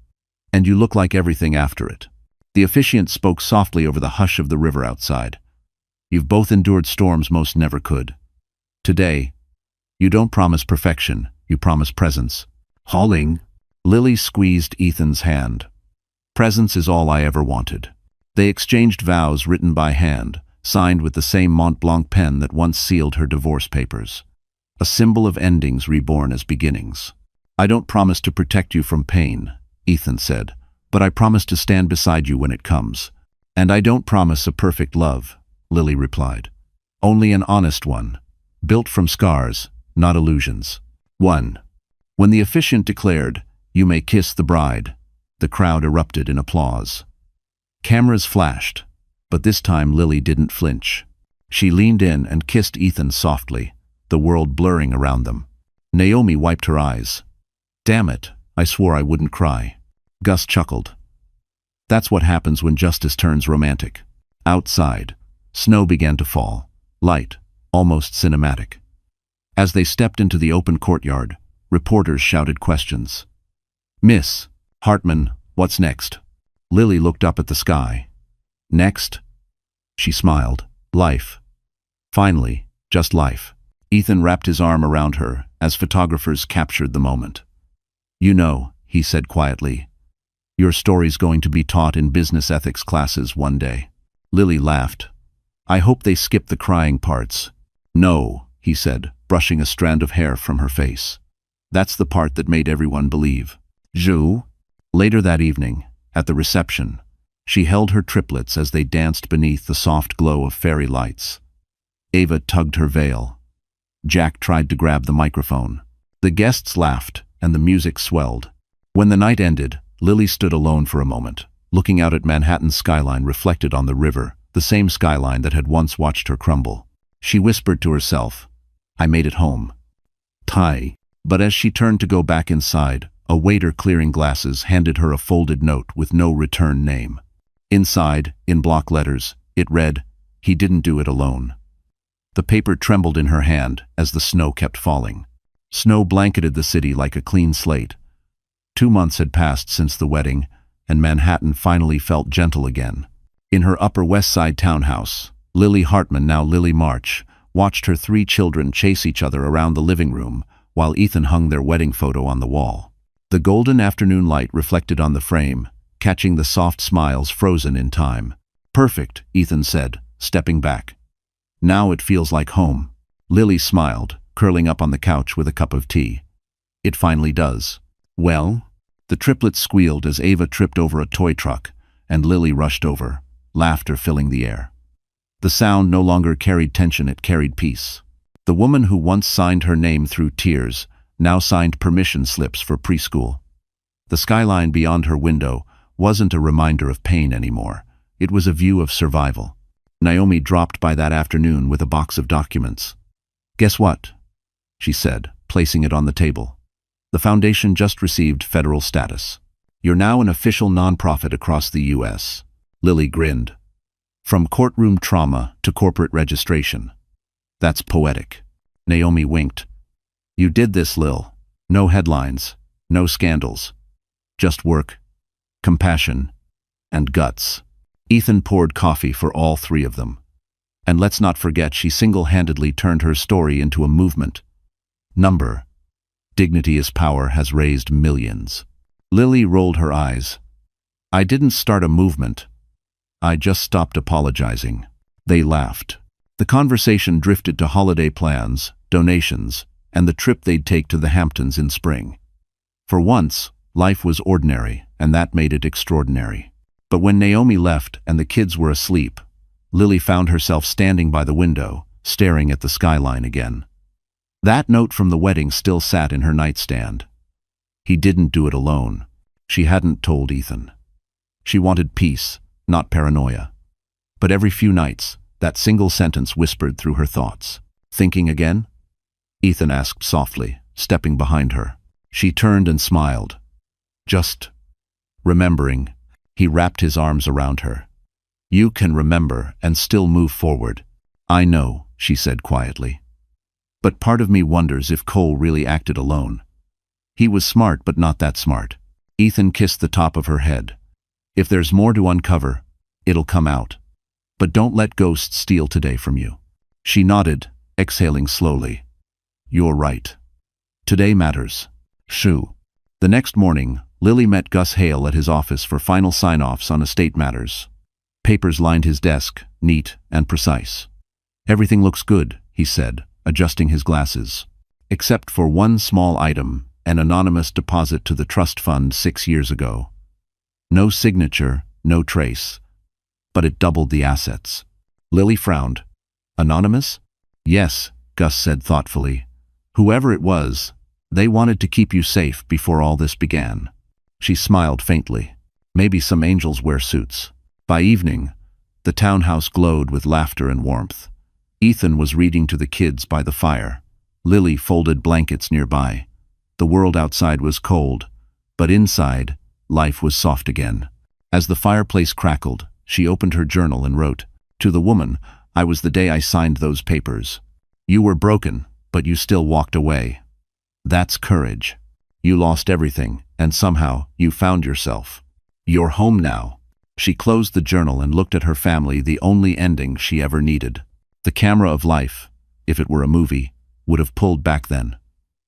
Speaker 1: "And you look like everything after it." The officiant spoke softly over the hush of the river outside. "You've both endured storms most never could. Today, you don't promise perfection, you promise presence." Hauling. Lily squeezed Ethan's hand. "Presence is all I ever wanted." They exchanged vows written by hand, signed with the same Mont Blanc pen that once sealed her divorce papers. A symbol of endings reborn as beginnings. "I don't promise to protect you from pain," Ethan said, "but I promise to stand beside you when it comes." "And I don't promise a perfect love," Lily replied. "Only an honest one, built from scars, not illusions." 1. When the officiant declared, "You may kiss the bride," the crowd erupted in applause. Cameras flashed, but this time Lily didn't flinch. She leaned in and kissed Ethan softly, the world blurring around them. Naomi wiped her eyes. "Damn it, I swore I wouldn't cry." Gus chuckled. That's what happens when justice turns romantic. Outside, snow began to fall, light, almost cinematic. As they stepped into the open courtyard, reporters shouted questions. "Miss Hartman, what's next?" Lily looked up at the sky. "Next?" She smiled. "Life. Finally, just life." Ethan wrapped his arm around her as photographers captured the moment. "You know," he said quietly, "your story's going to be taught in business ethics classes one day." Lily laughed. "I hope they skip the crying parts." "No," he said, brushing a strand of hair from her face. "That's the part that made everyone believe." "Jou?" Later that evening, at the reception, she held her triplets as they danced beneath the soft glow of fairy lights. Ava tugged her veil. Jack tried to grab the microphone. The guests laughed, and the music swelled. When the night ended, Lily stood alone for a moment, looking out at Manhattan's skyline reflected on the river, the same skyline that had once watched her crumble. She whispered to herself, "I made it home." Tai. But as she turned to go back inside, a waiter clearing glasses handed her a folded note with no return name. Inside, in block letters, it read, "He didn't do it alone." The paper trembled in her hand as the snow kept falling. Snow blanketed the city like a clean slate. 2 months had passed since the wedding, and Manhattan finally felt gentle again. In her Upper West Side townhouse, Lily Hartman, now Lily March, watched her 3 children chase each other around the living room while Ethan hung their wedding photo on the wall. The golden afternoon light reflected on the frame, catching the soft smiles frozen in time. "Perfect," Ethan said, stepping back. "Now it feels like home." Lily smiled, curling up on the couch with a cup of tea. "It finally does." "Well?" The triplets squealed as Ava tripped over a toy truck, and Lily rushed over, laughter filling the air. The sound no longer carried tension, it carried peace. The woman who once signed her name through tears now signed permission slips for preschool. The skyline beyond her window wasn't a reminder of pain anymore. It was a view of survival. Naomi dropped by that afternoon with a box of documents. "Guess what?" she said, placing it on the table. "The foundation just received federal status. You're now an official nonprofit across the U.S." Lily grinned. "From courtroom trauma to corporate registration. That's poetic." Naomi winked. "You did this, Lil. No headlines, no scandals. Just work, compassion, and guts." Ethan poured coffee for all three of them. And let's not forget, she single-handedly turned her story into a movement. Number. Dignity is Power has raised millions. Lily rolled her eyes. "I didn't start a movement. I just stopped apologizing." They laughed. The conversation drifted to holiday plans, donations, and the trip they'd take to the Hamptons in spring. For once, life was ordinary, and that made it extraordinary. But when Naomi left and the kids were asleep, Lily found herself standing by the window, staring at the skyline again. That note from the wedding still sat in her nightstand. He didn't do it alone. She hadn't told Ethan. She wanted peace, not paranoia. But every few nights, that single sentence whispered through her thoughts. "Thinking again?" Ethan asked softly, stepping behind her. She turned and smiled. "Just remembering." He wrapped his arms around her. "You can remember and still move forward." "I know," she said quietly. "But part of me wonders if Cole really acted alone. He was smart, but not that smart." Ethan kissed the top of her head. "If there's more to uncover, it'll come out. But don't let ghosts steal today from you." She nodded, exhaling slowly. "You're right. Today matters." Shoo. The next morning, Lily met Gus Hale at his office for final sign-offs on estate matters. Papers lined his desk, neat and precise. "Everything looks good," he said, adjusting his glasses. "Except for one small item, an anonymous deposit to the trust fund 6 years ago. No signature, no trace. But it doubled the assets." Lily frowned. "Anonymous?" "Yes," Gus said thoughtfully. "Whoever it was, they wanted to keep you safe before all this began." She smiled faintly. "Maybe some angels wear suits." By evening, the townhouse glowed with laughter and warmth. Ethan was reading to the kids by the fire. Lily folded blankets nearby. The world outside was cold, but inside, life was soft again. As the fireplace crackled, she opened her journal and wrote, "To the woman, I was the day I signed those papers. You were broken, but you still walked away. That's courage. You lost everything, and somehow you found yourself. You're home now." She closed the journal and looked at her family, the only ending she ever needed. The camera of life, if it were a movie, would have pulled back then.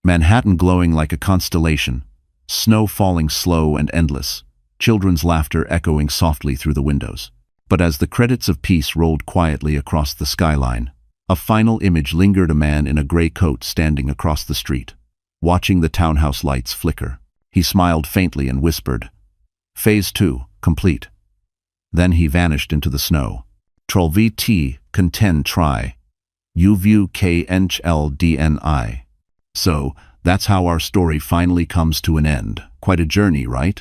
Speaker 1: Manhattan glowing like a constellation, snow falling slow and endless, children's laughter echoing softly through the windows. But as the credits of peace rolled quietly across the skyline, a final image lingered: a man in a gray coat standing across the street, watching the townhouse lights flicker. He smiled faintly and whispered, "Phase 2, complete." Then he vanished into the snow. Trollvt contend try. UVKNHLDNI. So, that's how our story finally comes to an end. Quite a journey, right?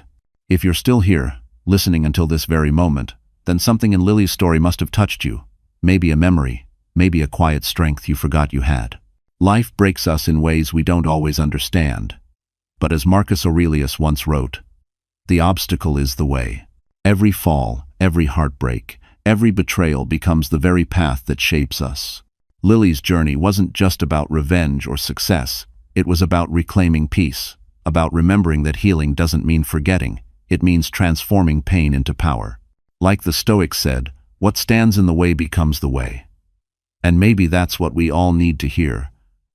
Speaker 1: If you're still here, listening until this very moment, then something in Lily's story must have touched you. Maybe a memory, maybe a quiet strength you forgot you had. Life breaks us in ways we don't always understand. But as Marcus Aurelius once wrote, "The obstacle is the way." Every fall, every heartbreak, every betrayal becomes the very path that shapes us. Lily's journey wasn't just about revenge or success. It was about reclaiming peace, about remembering that healing doesn't mean forgetting. It means transforming pain into power. Like the Stoics said, what stands in the way becomes the way. And maybe that's what we all need to hear,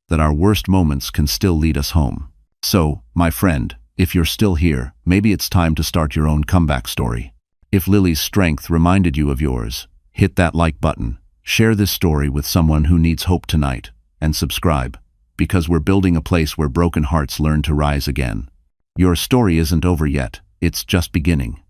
Speaker 1: that our worst moments can still lead us home. So, my friend, if you're still here, maybe it's time to start your own comeback story. If Lily's strength reminded you of yours, hit that like button, share this story with someone who needs hope tonight, and subscribe, because we're building a place where broken hearts learn to rise again. Your story isn't over yet, it's just beginning.